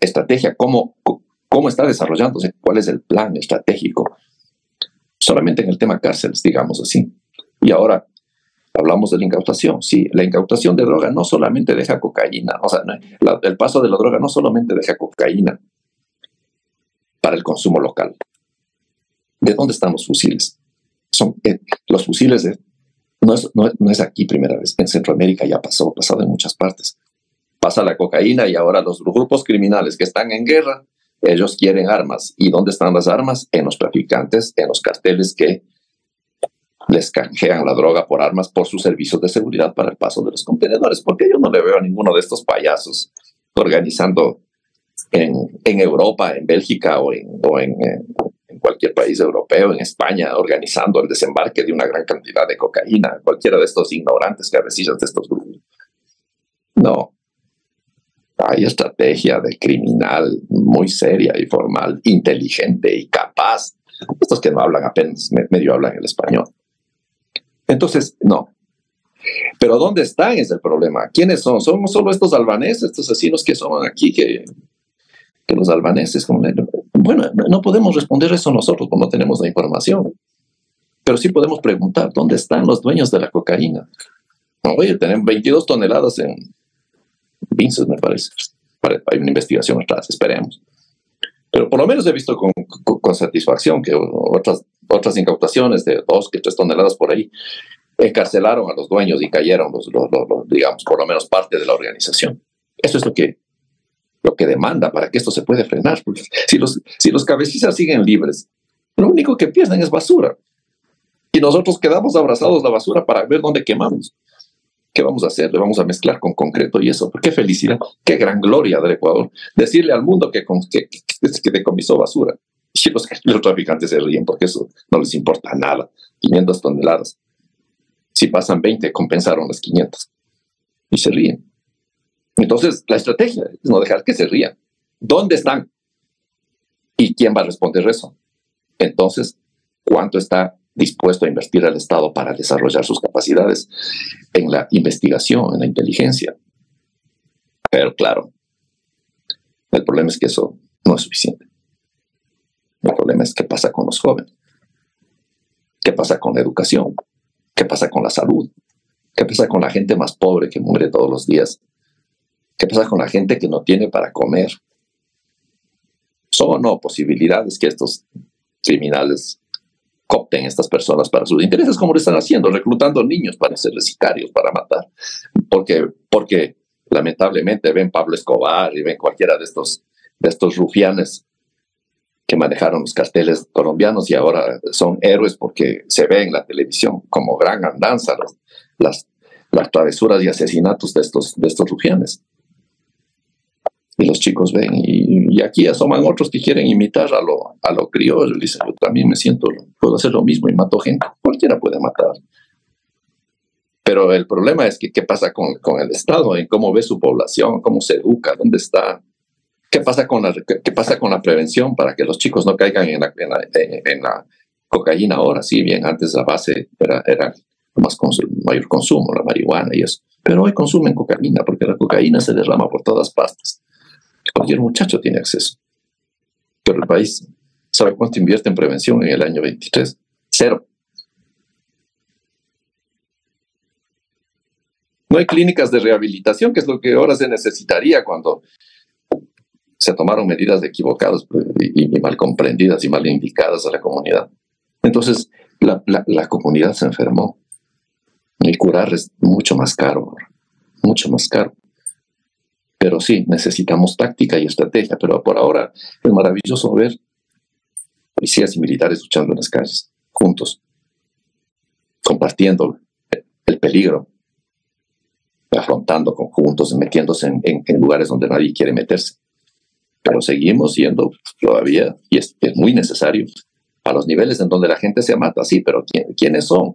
S7: estrategia, cómo está desarrollándose, cuál es el plan estratégico. Solamente en el tema cárceles, digamos así. Y ahora Hablamos de la incautación. Sí, la incautación de droga no solamente deja cocaína, o sea, el paso de la droga no solamente deja cocaína para el consumo local. ¿De dónde están los fusiles? Son los fusiles no es aquí primera vez. En Centroamérica ya ha pasado en muchas partes. Pasa la cocaína y ahora los grupos criminales que están en guerra, ellos quieren armas. ¿Y dónde están las armas? En los traficantes, en los carteles que les canjean la droga por armas por sus servicios de seguridad para el paso de los contenedores. Porque yo no le veo a ninguno de estos payasos organizando en Europa, en Bélgica o en cualquier país europeo, en España, organizando el desembarque de una gran cantidad de cocaína, cualquiera de estos ignorantes cabecillas de estos grupos. No. Hay estrategia de criminal muy seria y formal, inteligente y capaz. Estos que no hablan apenas, medio hablan el español. Entonces, no. Pero ¿dónde están? Es el problema. ¿Quiénes son? ¿Somos solo estos albaneses, estos asesinos que son aquí, que los albaneses? Bueno, no podemos responder eso nosotros porque no tenemos la información. Pero sí podemos preguntar, ¿dónde están los dueños de la cocaína? Oye, tenemos 22 toneladas en Vinces, me parece. Hay una investigación atrás, esperemos. Pero por lo menos he visto con satisfacción que otras incautaciones de 2 que 3 toneladas por ahí encarcelaron a los dueños y cayeron digamos, por lo menos parte de la organización. Eso es lo que demanda para que esto se pueda frenar. Porque si los cabecillas siguen libres, lo único que pierden es basura. Y nosotros quedamos abrazados la basura para ver dónde quemamos. ¿Qué vamos a hacer? Le vamos a mezclar con concreto y eso. ¡Qué felicidad! ¡Qué gran gloria del Ecuador! Decirle al mundo que decomisó basura. Y los traficantes se ríen porque eso no les importa nada. 500 toneladas. Si pasan 20, compensaron las 500. Y se ríen. Entonces, la estrategia es no dejar que se rían. ¿Dónde están? ¿Y quién va a responder eso? Entonces, ¿cuánto está dispuesto a invertir el Estado para desarrollar sus capacidades en la investigación, en la inteligencia? Pero claro, el problema es que eso no es suficiente. El problema es qué pasa con los jóvenes, qué pasa con la educación, qué pasa con la salud, qué pasa con la gente más pobre que muere todos los días, qué pasa con la gente que no tiene para comer. ¿Son o no posibilidades que estos criminales coopten a estas personas para sus intereses, como lo están haciendo, reclutando niños para serles sicarios, para matar? Porque lamentablemente ven Pablo Escobar y ven cualquiera de estos rufianes que manejaron los carteles colombianos y ahora son héroes porque se ve en la televisión como gran andanza las travesuras y asesinatos de estos rufianes. Y los chicos ven y aquí asoman otros que quieren imitar a lo criollo. Dicen, yo también puedo hacer lo mismo y mato gente. Cualquiera puede matar. Pero el problema es que qué pasa con el Estado, en cómo ve su población, cómo se educa, dónde está. ¿Qué pasa con la prevención para que los chicos no caigan en la cocaína ahora? Sí, bien, antes la base era mayor consumo, la marihuana y eso. Pero hoy consumen cocaína porque la cocaína se derrama por todas partes. Cualquier muchacho tiene acceso. Pero el país, ¿sabe cuánto invierte en prevención en el año 23? 0. No hay clínicas de rehabilitación, que es lo que ahora se necesitaría cuando se tomaron medidas equivocadas y mal comprendidas y mal indicadas a la comunidad. Entonces, la comunidad se enfermó. Y curar es mucho más caro, mucho más caro. Pero sí, necesitamos táctica y estrategia. Pero por ahora es maravilloso ver policías y militares luchando en las calles, juntos, compartiendo el peligro, afrontando conjuntos, metiéndose en lugares donde nadie quiere meterse. Pero seguimos siendo todavía, y es muy necesario, a los niveles en donde la gente se mata. Sí, pero ¿quiénes son?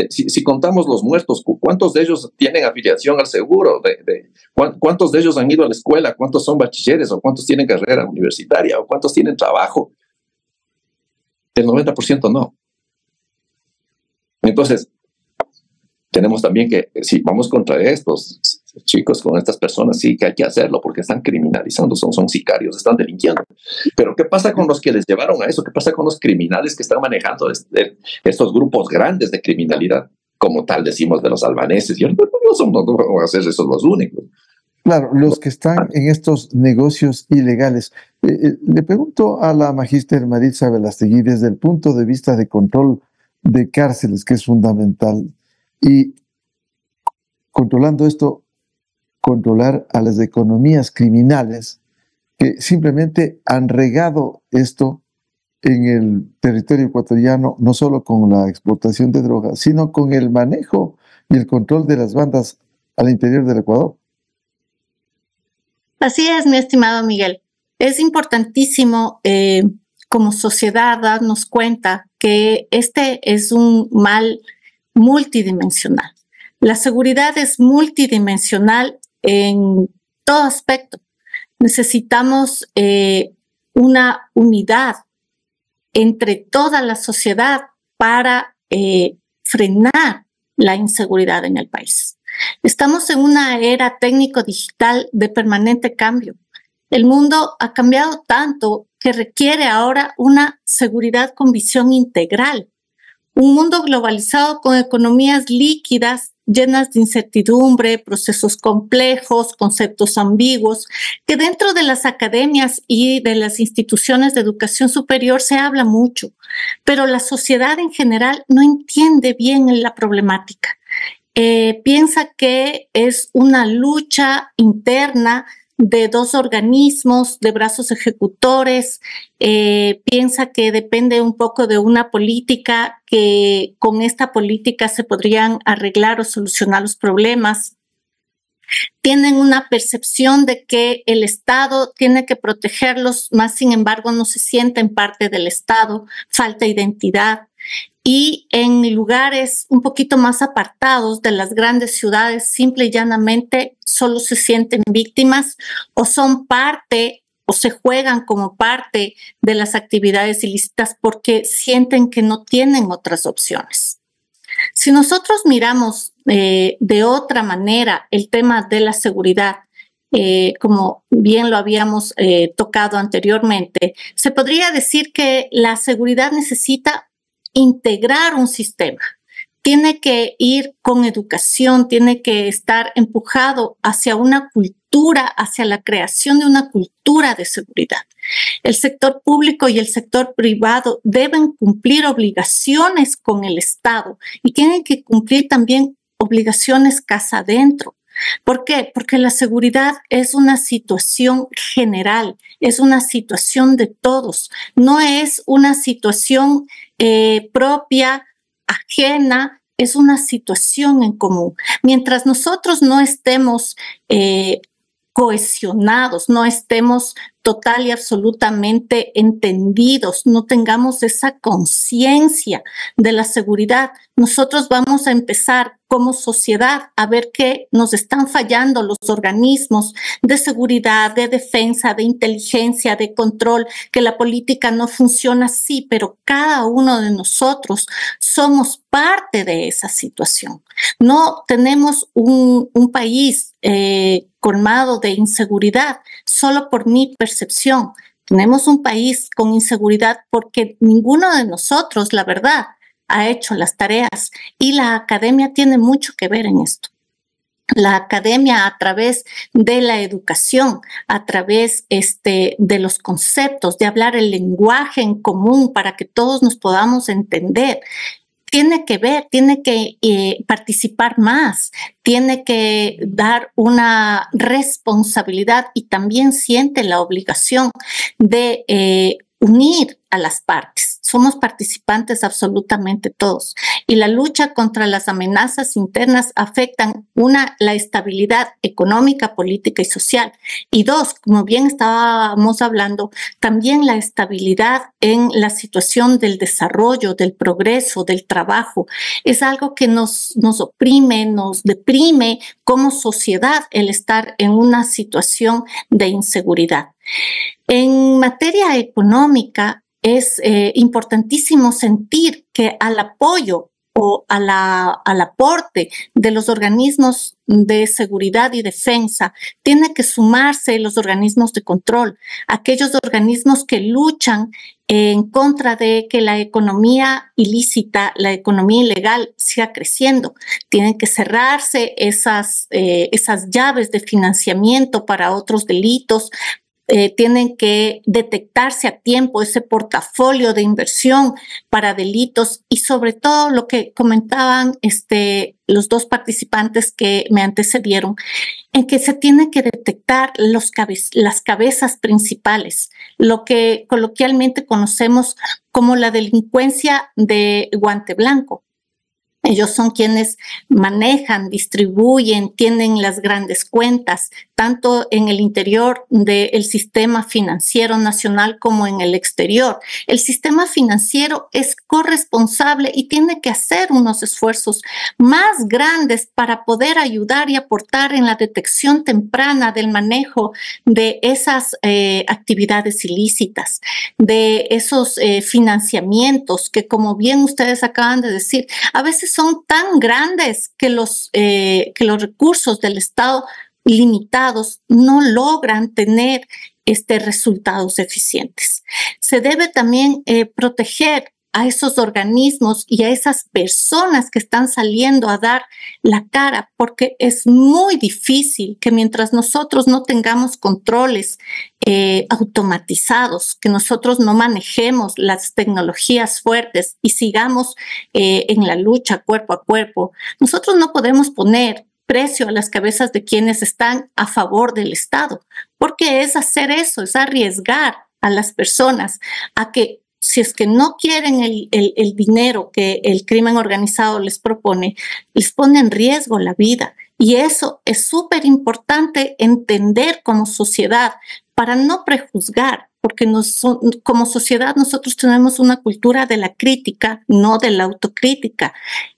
S7: Si contamos los muertos, ¿cuántos de ellos tienen afiliación al seguro? ¿Cuántos de ellos han ido a la escuela? ¿Cuántos son bachilleres? ¿O cuántos tienen carrera universitaria? ¿O cuántos tienen trabajo? El 90% no. Entonces, tenemos también que, si vamos contra estos chicos, con estas personas, sí que hay que hacerlo porque están criminalizando, son sicarios, están delinquiendo. Pero ¿qué pasa con los que les llevaron a eso? ¿Qué pasa con los criminales que están manejando estos grupos grandes de criminalidad? como tal decimos de los albaneses. No van a ser esos los únicos.
S5: Claro, los que están en estos negocios ilegales. Le pregunto a la magíster Maritza Velastegui desde el punto de vista de control de cárceles, que es fundamental, y controlando esto, controlar a las economías criminales que simplemente han regado esto en el territorio ecuatoriano, no solo con la exportación de drogas, sino con el manejo y el control de las bandas al interior del Ecuador.
S8: Así es, mi estimado Miguel. Es importantísimo como sociedad darnos cuenta que este es un mal multidimensional. La seguridad es multidimensional en todo aspecto. Necesitamos una unidad entre toda la sociedad para frenar la inseguridad en el país. Estamos en una era técnico-digital de permanente cambio. El mundo ha cambiado tanto que requiere ahora una seguridad con visión integral. Un mundo globalizado con economías líquidas, llenas de incertidumbre, procesos complejos, conceptos ambiguos, que dentro de las academias y de las instituciones de educación superior se habla mucho, pero la sociedad en general no entiende bien la problemática. Piensa que es una lucha interna de dos organismos, de brazos ejecutores, piensa que depende un poco de una política, que con esta política se podrían arreglar o solucionar los problemas. Tienen una percepción de que el Estado tiene que protegerlos, más sin embargo no se sienten parte del Estado, falta identidad. Y en lugares un poquito más apartados de las grandes ciudades, simple y llanamente solo se sienten víctimas o son parte o se juegan como parte de las actividades ilícitas porque sienten que no tienen otras opciones. Si nosotros miramos de otra manera el tema de la seguridad, como bien lo habíamos tocado anteriormente, se podría decir que la seguridad necesita integrar un sistema. Tiene que ir con educación, tiene que estar empujado hacia una cultura, hacia la creación de una cultura de seguridad. El sector público y el sector privado deben cumplir obligaciones con el Estado y tienen que cumplir también obligaciones casa adentro. ¿Por qué? Porque la seguridad es una situación general, es una situación de todos, no es una situación propia, ajena, es una situación en común. Mientras nosotros no estemos cohesionados, no estemos total y absolutamente entendidos, no tengamos esa conciencia de la seguridad, nosotros vamos a empezar como sociedad a ver que nos están fallando los organismos de seguridad, de defensa, de inteligencia, de control, que la política no funciona así, pero cada uno de nosotros somos parte de esa situación. No tenemos un país colmado de inseguridad solo por mi percepción. Tenemos un país con inseguridad porque ninguno de nosotros, la verdad, ha hecho las tareas y la academia tiene mucho que ver en esto. La academia, a través de la educación, a través de los conceptos, de hablar el lenguaje en común para que todos nos podamos entender, tiene que ver, tiene que participar más, tiene que dar una responsabilidad y también siente la obligación de unir a las partes. Somos participantes absolutamente todos. Y la lucha contra las amenazas internas afectan, una, la estabilidad económica, política y social. Y dos, como bien estábamos hablando, también la estabilidad en la situación del desarrollo, del progreso, del trabajo. Es algo que nos oprime, nos deprime como sociedad el estar en una situación de inseguridad. En materia económica, es importantísimo sentir que al apoyo o al aporte de los organismos de seguridad y defensa, tiene que sumarse los organismos de control, aquellos organismos que luchan en contra de que la economía ilícita, la economía ilegal siga creciendo. Tienen que cerrarse esas llaves de financiamiento para otros delitos. Tienen que detectarse a tiempo ese portafolio de inversión para delitos y sobre todo lo que comentaban los dos participantes que me antecedieron, en que se tiene que detectar las cabezas principales, lo que coloquialmente conocemos como la delincuencia de guante blanco. Ellos son quienes manejan, distribuyen, tienen las grandes cuentas, tanto en el interior del sistema financiero nacional como en el exterior. El sistema financiero es corresponsable y tiene que hacer unos esfuerzos más grandes para poder ayudar y aportar en la detección temprana del manejo de esas actividades ilícitas, de esos financiamientos que, como bien ustedes acaban de decir, a veces son tan grandes que los recursos del Estado limitados no logran tener resultados eficientes. Se debe también proteger a esos organismos y a esas personas que están saliendo a dar la cara, porque es muy difícil que mientras nosotros no tengamos controles automatizados, que nosotros no manejemos las tecnologías fuertes y sigamos en la lucha cuerpo a cuerpo, nosotros no podemos poner precio a las cabezas de quienes están a favor del Estado, porque es hacer eso, es arriesgar a las personas a que si es que no quieren el dinero que el crimen organizado les propone, les pone en riesgo la vida. Y eso es súper importante entender como sociedad para no prejuzgar, porque como sociedad nosotros tenemos una cultura de la crítica, no de la autocrítica,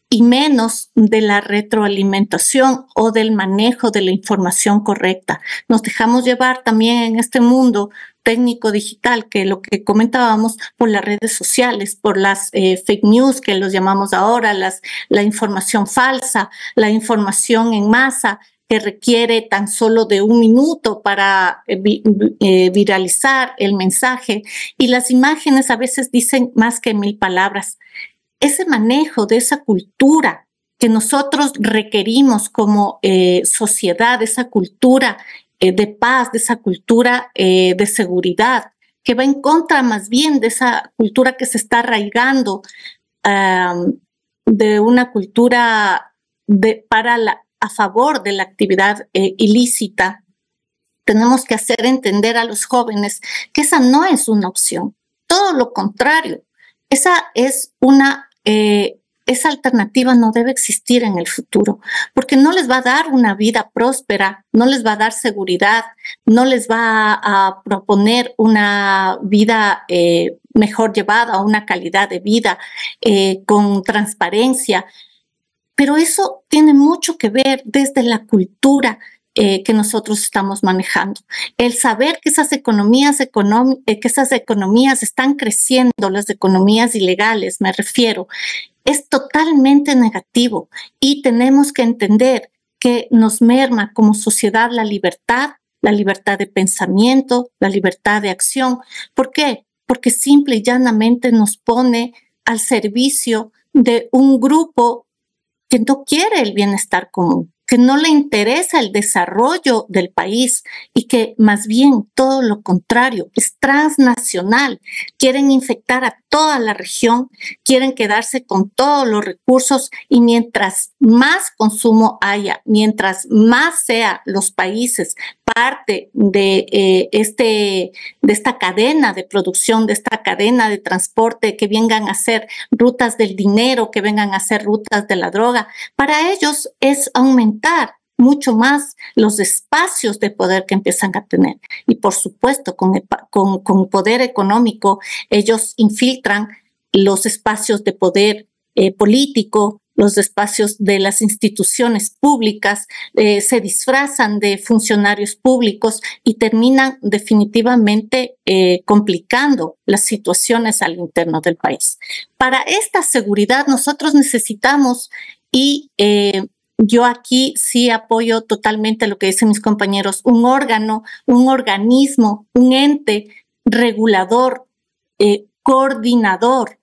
S8: y menos de la retroalimentación o del manejo de la información correcta. Nos dejamos llevar también en este mundo técnico digital, que lo que comentábamos, por las redes sociales, por las fake news que los llamamos ahora, la información falsa, la información en masa que requiere tan solo de 1 minuto para viralizar el mensaje, y las imágenes a veces dicen más que 1000 palabras. Ese manejo de esa cultura que nosotros requerimos como sociedad, esa cultura de paz, de esa cultura de seguridad, que va en contra más bien de esa cultura que se está arraigando, de una cultura a favor de la actividad ilícita. Tenemos que hacer entender a los jóvenes que esa no es una opción, todo lo contrario. Esa alternativa no debe existir en el futuro, porque no les va a dar una vida próspera, no les va a dar seguridad, no les va a proponer una vida mejor llevada, una calidad de vida con transparencia. Pero eso tiene mucho que ver desde la cultura que nosotros estamos manejando. El saber que esas economías están creciendo, las economías ilegales, me refiero, es totalmente negativo, y tenemos que entender que nos merma como sociedad la libertad de pensamiento, la libertad de acción. ¿Por qué? Porque simple y llanamente nos pone al servicio de un grupo que no quiere el bienestar común, que no le interesa el desarrollo del país, y que más bien todo lo contrario, es transnacional. Quieren infectar a toda la región, quieren quedarse con todos los recursos, y mientras más consumo haya, mientras más sea los países parte de esta cadena de producción, de esta cadena de transporte, que vengan a ser rutas del dinero, que vengan a ser rutas de la droga, para ellos es aumentar mucho más los espacios de poder que empiezan a tener. Y por supuesto, con poder económico, ellos infiltran los espacios de poder político, los espacios de las instituciones públicas, se disfrazan de funcionarios públicos y terminan definitivamente complicando las situaciones al interno del país. Para esta seguridad nosotros necesitamos, y yo aquí sí apoyo totalmente lo que dicen mis compañeros, un órgano, un organismo, un ente regulador, coordinador,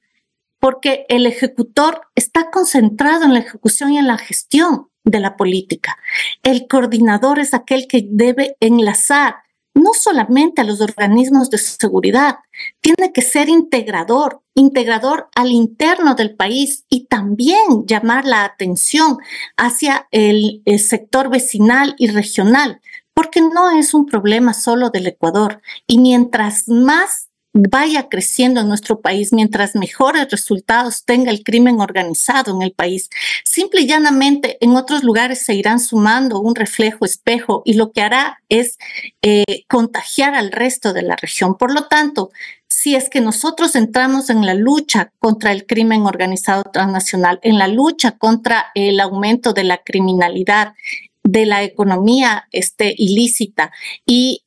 S8: porque el ejecutor está concentrado en la ejecución y en la gestión de la política. El coordinador es aquel que debe enlazar no solamente a los organismos de seguridad, tiene que ser integrador al interno del país y también llamar la atención hacia el sector vecinal y regional, porque no es un problema solo del Ecuador. Y mientras más vaya creciendo en nuestro país, mientras mejores resultados tenga el crimen organizado en el país, simple y llanamente en otros lugares se irán sumando un reflejo espejo y lo que hará es contagiar al resto de la región. Por lo tanto, si es que nosotros entramos en la lucha contra el crimen organizado transnacional, en la lucha contra el aumento de la criminalidad, de la economía ilícita y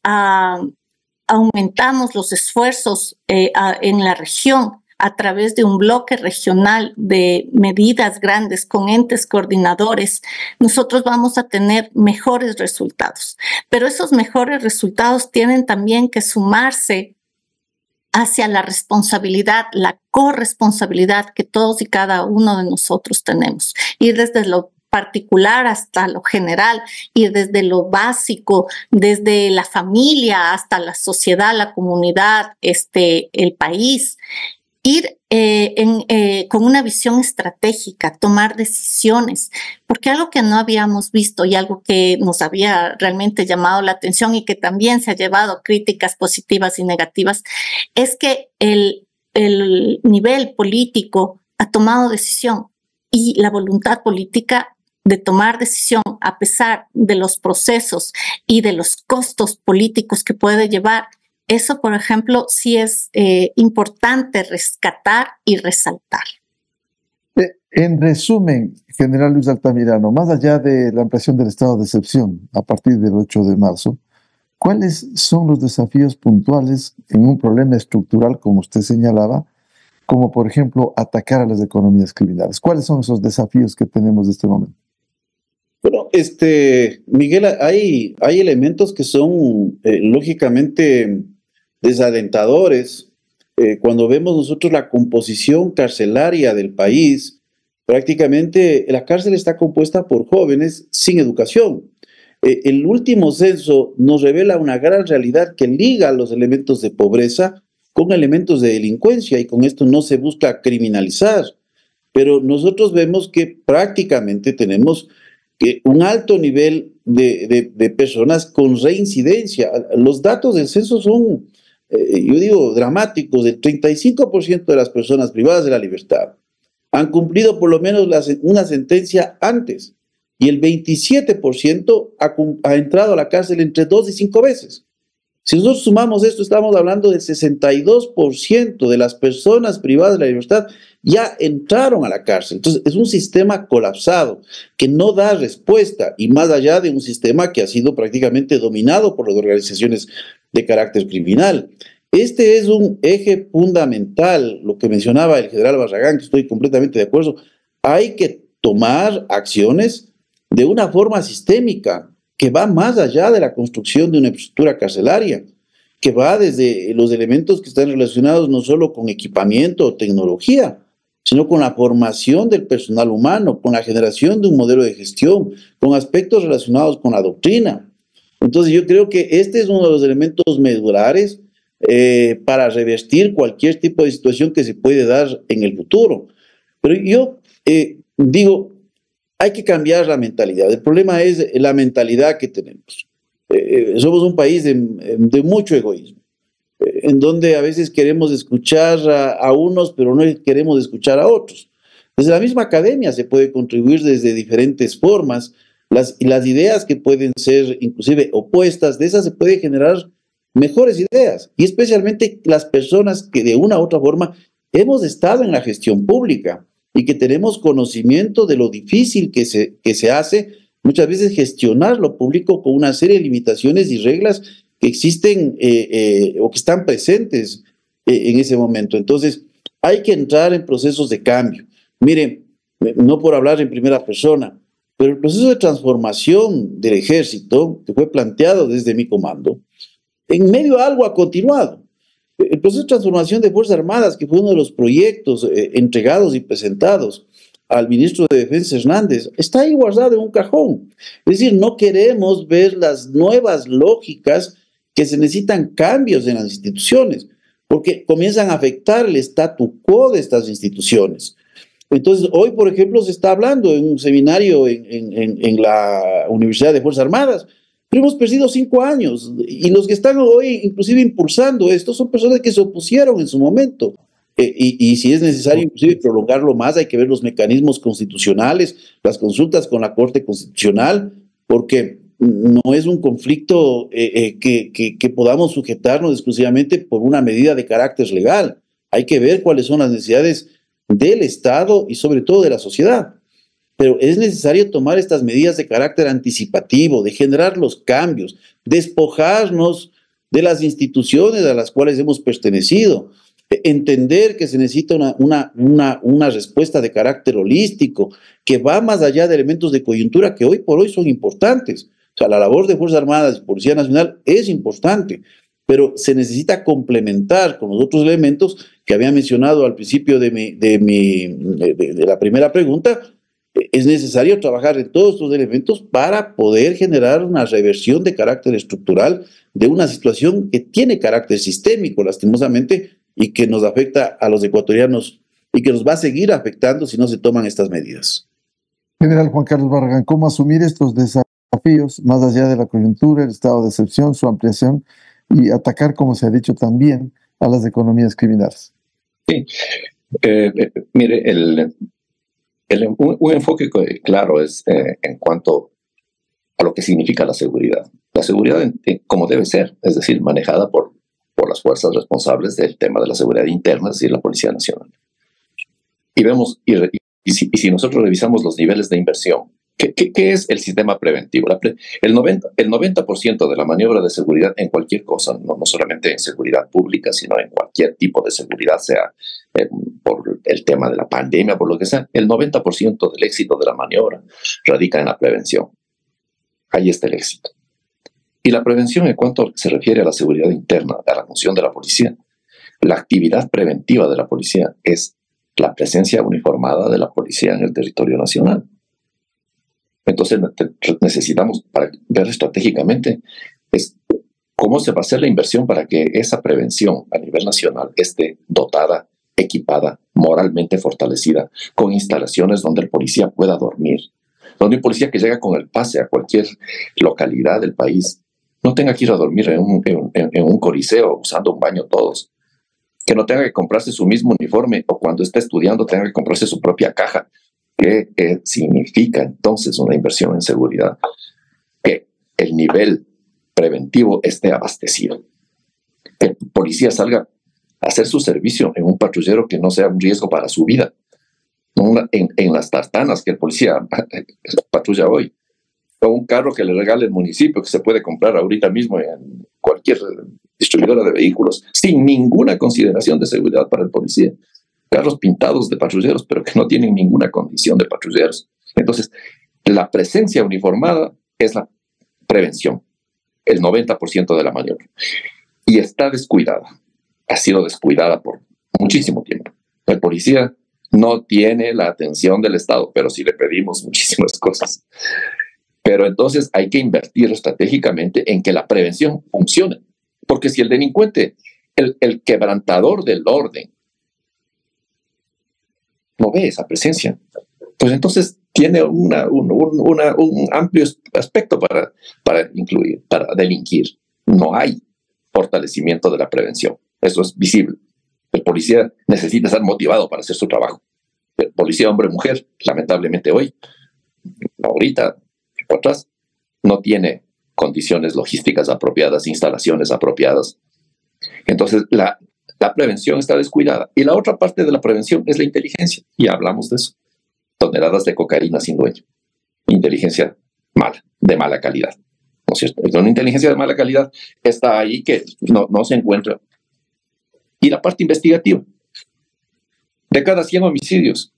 S8: aumentamos los esfuerzos en la región a través de un bloque regional de medidas grandes con entes coordinadores, nosotros vamos a tener mejores resultados. Pero esos mejores resultados tienen también que sumarse hacia la responsabilidad, la corresponsabilidad que todos y cada uno de nosotros tenemos. Y desde lo particular hasta lo general y desde lo básico, desde la familia hasta la sociedad, la comunidad, el país, ir con una visión estratégica, tomar decisiones, porque algo que no habíamos visto y algo que nos había realmente llamado la atención y que también se ha llevado críticas positivas y negativas, es que el nivel político ha tomado decisión y la voluntad política de tomar decisión a pesar de los procesos y de los costos políticos que puede llevar. Eso, por ejemplo, sí es importante rescatar y resaltar.
S5: En resumen, general Luis Altamirano, más allá de la ampliación del estado de excepción a partir del 8 de marzo, ¿cuáles son los desafíos puntuales en un problema estructural, como usted señalaba, como por ejemplo atacar a las economías criminales? ¿Cuáles son esos desafíos que tenemos en este momento?
S6: Bueno, Miguel, hay elementos que son lógicamente desalentadores. Cuando vemos nosotros la composición carcelaria del país, prácticamente la cárcel está compuesta por jóvenes sin educación. El último censo nos revela una gran realidad que liga los elementos de pobreza con elementos de delincuencia, y con esto no se busca criminalizar, pero nosotros vemos que prácticamente tenemos un alto nivel de personas con reincidencia. Los datos del censo son, yo digo, dramáticos. El 35% de las personas privadas de la libertad han cumplido por lo menos una sentencia antes, y el 27% ha entrado a la cárcel entre 2 y 5 veces. Si nosotros sumamos esto, estamos hablando del 62% de las personas privadas de la libertad ya entraron a la cárcel. Entonces, es un sistema colapsado que no da respuesta, y más allá de un sistema que ha sido prácticamente dominado por las organizaciones de carácter criminal. Este es un eje fundamental, lo que mencionaba el general Barragán, que estoy completamente de acuerdo. Hay que tomar acciones de una forma sistémica, que va más allá de la construcción de una infraestructura carcelaria, que va desde los elementos que están relacionados no solo con equipamiento o tecnología, sino con la formación del personal humano, con la generación de un modelo de gestión, con aspectos relacionados con la doctrina. Entonces yo creo que este es uno de los elementos medulares para revertir cualquier tipo de situación que se puede dar en el futuro. Pero yo digo, hay que cambiar la mentalidad. El problema es la mentalidad que tenemos. Somos un país de mucho egoísmo, en donde a veces queremos escuchar a unos, pero no queremos escuchar a otros. Desde la misma academia se puede contribuir desde diferentes formas. Las ideas que pueden ser inclusive opuestas, de esas se puede generar mejores ideas, y especialmente las personas que de una u otra forma hemos estado en la gestión pública. y que tenemos conocimiento de lo difícil que se hace muchas veces gestionar lo público con una serie de limitaciones y reglas que existen o que están presentes en ese momento. Entonces, hay que entrar en procesos de cambio. Miren, no por hablar en primera persona, pero el proceso de transformación del ejército, que fue planteado desde mi comando, en medio de algo ha continuado. El proceso de transformación de Fuerzas Armadas, que fue uno de los proyectos entregados y presentados al ministro de Defensa Hernández, está ahí guardado en un cajón. Es decir, no queremos ver las nuevas lógicas que se necesitan cambios en las instituciones, porque comienzan a afectar el statu quo de estas instituciones. Entonces, hoy, por ejemplo, se está hablando en un seminario en la Universidad de Fuerzas Armadas, pero hemos perdido 5 años, y los que están hoy inclusive impulsando esto son personas que se opusieron en su momento. Y si es necesario inclusive prolongarlo más, hay que ver los mecanismos constitucionales, las consultas con la Corte Constitucional, porque no es un conflicto que podamos sujetarnos exclusivamente por una medida de carácter legal. Hay que ver cuáles son las necesidades del Estado y sobre todo de la sociedad. Pero es necesario tomar estas medidas de carácter anticipativo, de generar los cambios, despojarnos de las instituciones a las cuales hemos pertenecido, entender que se necesita una respuesta de carácter holístico, que va más allá de elementos de coyuntura que hoy por hoy son importantes. O sea, la labor de Fuerzas Armadas y Policía Nacional es importante, pero se necesita complementar con los otros elementos que había mencionado al principio de la primera pregunta. Es necesario trabajar en todos estos elementos para poder generar una reversión de carácter estructural de una situación que tiene carácter sistémico, lastimosamente, y que nos afecta a los ecuatorianos y que nos va a seguir afectando si no se toman estas medidas.
S5: General Juan Carlos Barragán, ¿cómo asumir estos desafíos más allá de la coyuntura, el estado de excepción, su ampliación y atacar, como se ha dicho también, a las economías criminales?
S7: Sí, mire, un enfoque claro es en cuanto a lo que significa la seguridad. La seguridad como debe ser, es decir, manejada por las fuerzas responsables del tema de la seguridad interna, es decir, la Policía Nacional. Y vemos, y si nosotros revisamos los niveles de inversión, ¿qué es el sistema preventivo? El 90% de la maniobra de seguridad en cualquier cosa, no solamente en seguridad pública, sino en cualquier tipo de seguridad, sea por el tema de la pandemia, por lo que sea, el 90% del éxito de la maniobra radica en la prevención. Ahí está el éxito. Y la prevención en cuanto se refiere a la seguridad interna, a la función de la policía, la actividad preventiva de la policía es la presencia uniformada de la policía en el territorio nacional. Entonces necesitamos, para ver estratégicamente, es cómo se va a hacer la inversión para que esa prevención a nivel nacional esté dotada, equipada, moralmente fortalecida, con instalaciones donde el policía pueda dormir, donde un policía que llega con el pase a cualquier localidad del país no tenga que ir a dormir en un coliseo usando un baño todos, que no tenga que comprarse su mismo uniforme o cuando esté estudiando tenga que comprarse su propia caja. ¿Qué significa entonces una inversión en seguridad? Que el nivel preventivo esté abastecido, que el policía salga a hacer su servicio en un patrullero que no sea un riesgo para su vida, en las tartanas que el policía patrulla hoy, o un carro que le regale el municipio que se puede comprar ahorita mismo en cualquier distribuidora de vehículos, sin ninguna consideración de seguridad para el policía. Carros pintados de patrulleros, pero que no tienen ninguna condición de patrulleros. Entonces, la presencia uniformada es la prevención, el 90% de la maniobra. Y está descuidada, ha sido descuidada por muchísimo tiempo. El policía no tiene la atención del Estado, pero sí le pedimos muchísimas cosas. Pero entonces hay que invertir estratégicamente en que la prevención funcione. Porque si el delincuente, el quebrantador del orden, no ve esa presencia, pues entonces tiene un amplio aspecto para incluir, para delinquir. No hay fortalecimiento de la prevención. Eso es visible. El policía necesita estar motivado para hacer su trabajo. El policía hombre o mujer, lamentablemente hoy, ahorita, por atrás, no tiene condiciones logísticas apropiadas, instalaciones apropiadas. Entonces, la La prevención está descuidada. Y la otra parte de la prevención es la inteligencia. Y hablamos de eso. Toneladas de cocaína sin dueño. Inteligencia mala, de mala calidad. ¿No es cierto? Una inteligencia de mala calidad está ahí que no se encuentra. Y la parte investigativa. De cada 100 homicidios,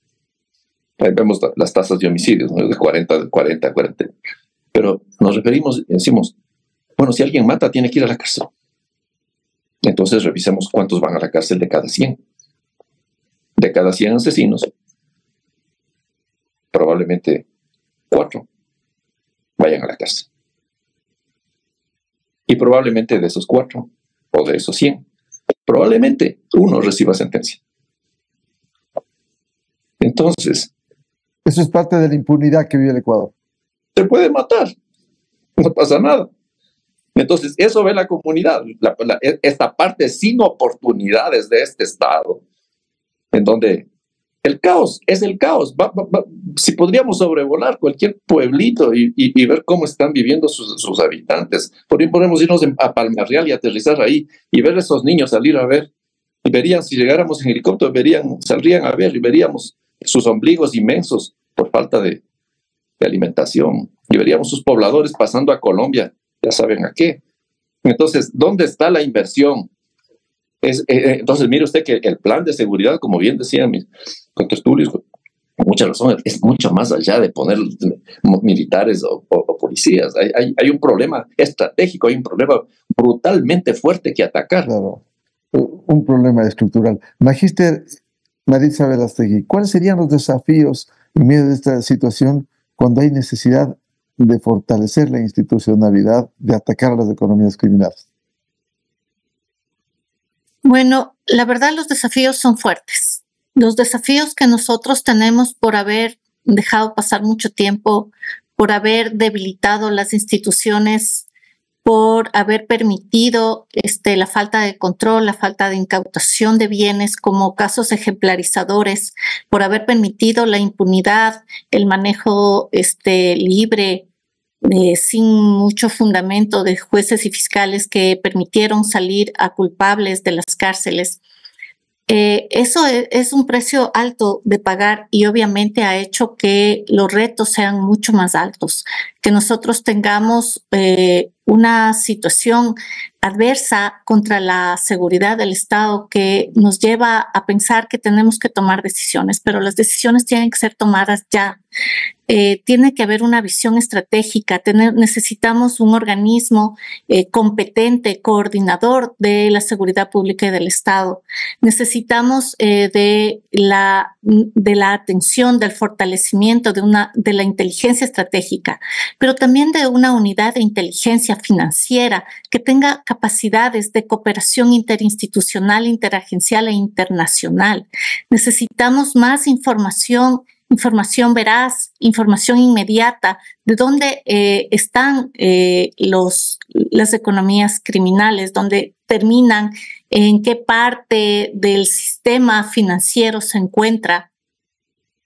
S7: ahí vemos las tasas de homicidios, ¿no? De 40. Pero nos referimos, decimos, bueno, si alguien mata, tiene que ir a la cárcel. Entonces revisemos cuántos van a la cárcel de cada 100. De cada 100 asesinos, probablemente 4 vayan a la cárcel. Y probablemente de esos 4, o de esos 100, probablemente 1 reciba sentencia. Entonces,
S5: eso es parte de la impunidad que vive el Ecuador.
S7: Se puede matar, no pasa nada. Entonces, eso ve la comunidad, esta parte sin oportunidades de este Estado, en donde el caos es el caos. Si podríamos sobrevolar cualquier pueblito y ver cómo están viviendo sus habitantes, podríamos irnos a Palmarreal y aterrizar ahí y ver a esos niños salir a ver, y verían, si llegáramos en helicóptero, saldrían a ver y veríamos sus ombligos inmensos por falta de alimentación, y veríamos sus pobladores pasando a Colombia, ya saben a qué. Entonces, ¿dónde está la inversión? Entonces, mire usted que el plan de seguridad, como bien decían mis contertulios, con mucha razón, es mucho más allá de poner militares o policías. Hay un problema estratégico, hay un problema brutalmente fuerte que atacar.
S5: Claro, un problema estructural. Magíster Maritza Verástegui, ¿cuáles serían los desafíos en medio de esta situación cuando hay necesidad de fortalecer la institucionalidad, de atacar a las economías criminales?
S8: Bueno, la verdad los desafíos son fuertes. Los desafíos que nosotros tenemos por haber dejado pasar mucho tiempo, por haber debilitado las instituciones, por haber permitido la falta de control, la falta de incautación de bienes como casos ejemplarizadores, por haber permitido la impunidad, el manejo libre, sin mucho fundamento de jueces y fiscales que permitieron salir a culpables de las cárceles. Eso es un precio alto de pagar y obviamente ha hecho que los retos sean mucho más altos, que nosotros tengamos una situación adversa contra la seguridad del Estado que nos lleva a pensar que tenemos que tomar decisiones, pero las decisiones tienen que ser tomadas ya. Tiene que haber una visión estratégica, necesitamos un organismo competente, coordinador de la seguridad pública y del Estado. Necesitamos de la atención, del fortalecimiento de la inteligencia estratégica, pero también de una unidad de inteligencia financiera que tenga capacidades de cooperación interinstitucional, interagencial e internacional. Necesitamos más información veraz, información inmediata, de dónde están las economías criminales, dónde terminan, en qué parte del sistema financiero se encuentra.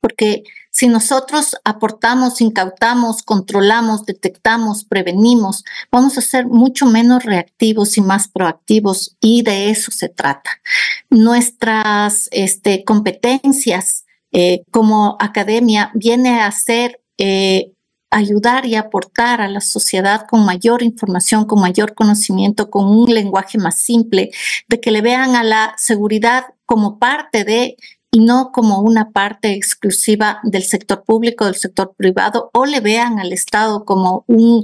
S8: Porque si nosotros aportamos, incautamos, controlamos, detectamos, prevenimos, vamos a ser mucho menos reactivos y más proactivos, y de eso se trata. Nuestras competencias como academia viene a ser ayudar y aportar a la sociedad con mayor información, con mayor conocimiento, con un lenguaje más simple, de que le vean a la seguridad como parte de y no como una parte exclusiva del sector público, del sector privado, o le vean al Estado como un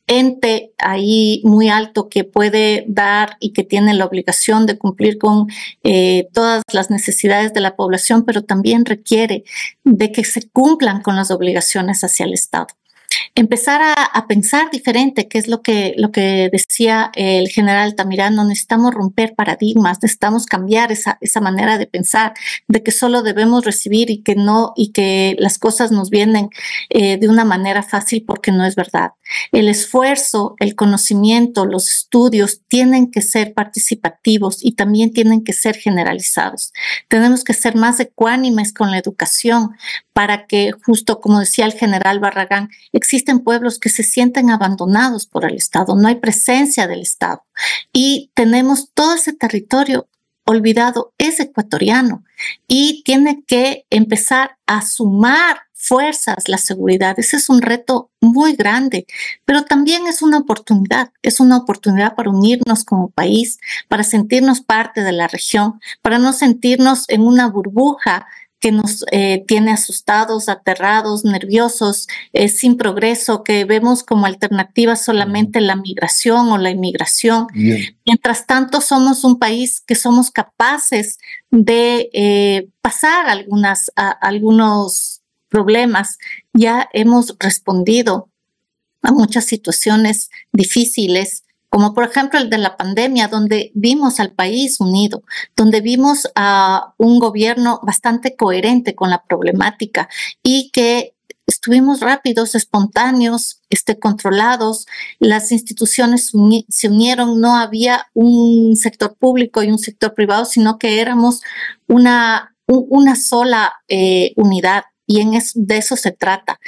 S8: ente ahí muy alto que puede dar y que tiene la obligación de cumplir con todas las necesidades de la población, pero también requiere de que se cumplan con las obligaciones hacia el Estado. Empezar a pensar diferente, que es lo que decía el general Altamirano. Necesitamos romper paradigmas, necesitamos cambiar esa manera de pensar, de que solo debemos recibir y que las cosas nos vienen de una manera fácil, porque no es verdad. El esfuerzo, el conocimiento, los estudios tienen que ser participativos y también tienen que ser generalizados. Tenemos que ser más ecuánimes con la educación para que, justo como decía el general Barragán, existen pueblos que se sienten abandonados por el Estado, no hay presencia del Estado y tenemos todo ese territorio olvidado es ecuatoriano y tiene que empezar a sumar fuerzas la seguridad. Ese es un reto muy grande, pero también es una oportunidad para unirnos como país, para sentirnos parte de la región, para no sentirnos en una burbuja que nos tiene asustados, aterrados, nerviosos, sin progreso, que vemos como alternativa solamente la migración o la inmigración. Bien. Mientras tanto, somos un país que somos capaces de pasar algunos problemas. Ya hemos respondido a muchas situaciones difíciles, como por ejemplo el de la pandemia, donde vimos al país unido, donde vimos a un gobierno bastante coherente con la problemática y que estuvimos rápidos, espontáneos, controlados, las instituciones se unieron, no había un sector público y un sector privado, sino que éramos una sola unidad. Y de eso se trata.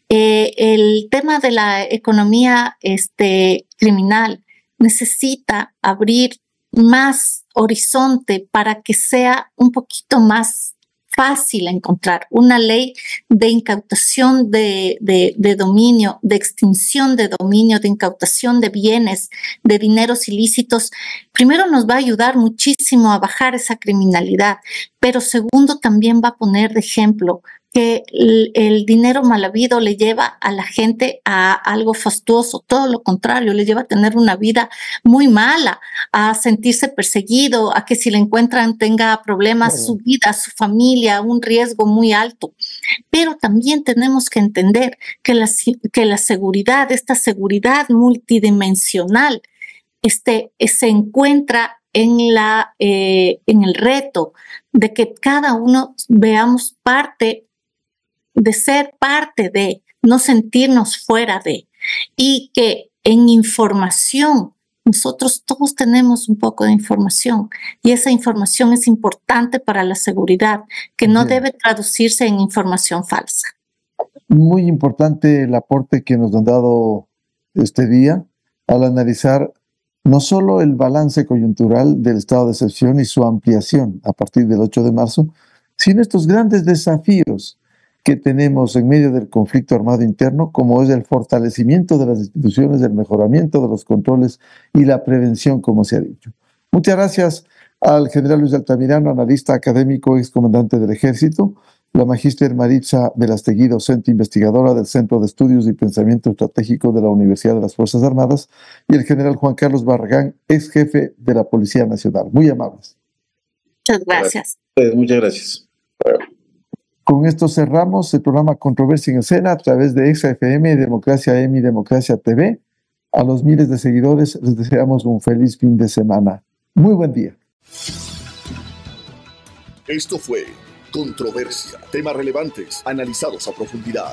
S8: El tema de la economía criminal necesita abrir más horizonte para que sea un poquito más fácil encontrar una ley de incautación de dominio, de extinción de dominio, de incautación de bienes, de dineros ilícitos. Primero nos va a ayudar muchísimo a bajar esa criminalidad, pero segundo también va a poner de ejemplo que el dinero mal habido le lleva a la gente a algo fastuoso, todo lo contrario, le lleva a tener una vida muy mala, a sentirse perseguido, a que si le encuentran tenga problemas su vida, su familia, un riesgo muy alto. Pero también tenemos que entender que la seguridad, esta seguridad multidimensional, se encuentra en el reto de que cada uno veamos de ser parte de, no sentirnos fuera de, y que en información, nosotros todos tenemos un poco de información y esa información es importante para la seguridad, que no debe traducirse en información falsa.
S5: Muy importante el aporte que nos han dado este día al analizar no solo el balance coyuntural del estado de excepción y su ampliación a partir del 8 de marzo, sino estos grandes desafíos que tenemos en medio del conflicto armado interno, como es el fortalecimiento de las instituciones, el mejoramiento de los controles y la prevención, como se ha dicho. Muchas gracias al general Luis Altamirano, analista académico, excomandante del Ejército, la magíster Maritza Velastegui, docente investigadora del Centro de Estudios y Pensamiento Estratégico de la Universidad de las Fuerzas Armadas, y el general Juan Carlos Barragán, ex jefe de la Policía Nacional. Muy amables.
S8: Muchas gracias.
S6: Muchas gracias.
S5: Con esto cerramos el programa Controversia en Escena a través de EXA-FM, Democracia M y Democracia TV. A los miles de seguidores les deseamos un feliz fin de semana. Muy buen día.
S1: Esto fue Controversia, temas relevantes analizados a profundidad.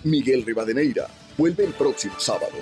S1: Miguel Rivadeneira vuelve el próximo sábado.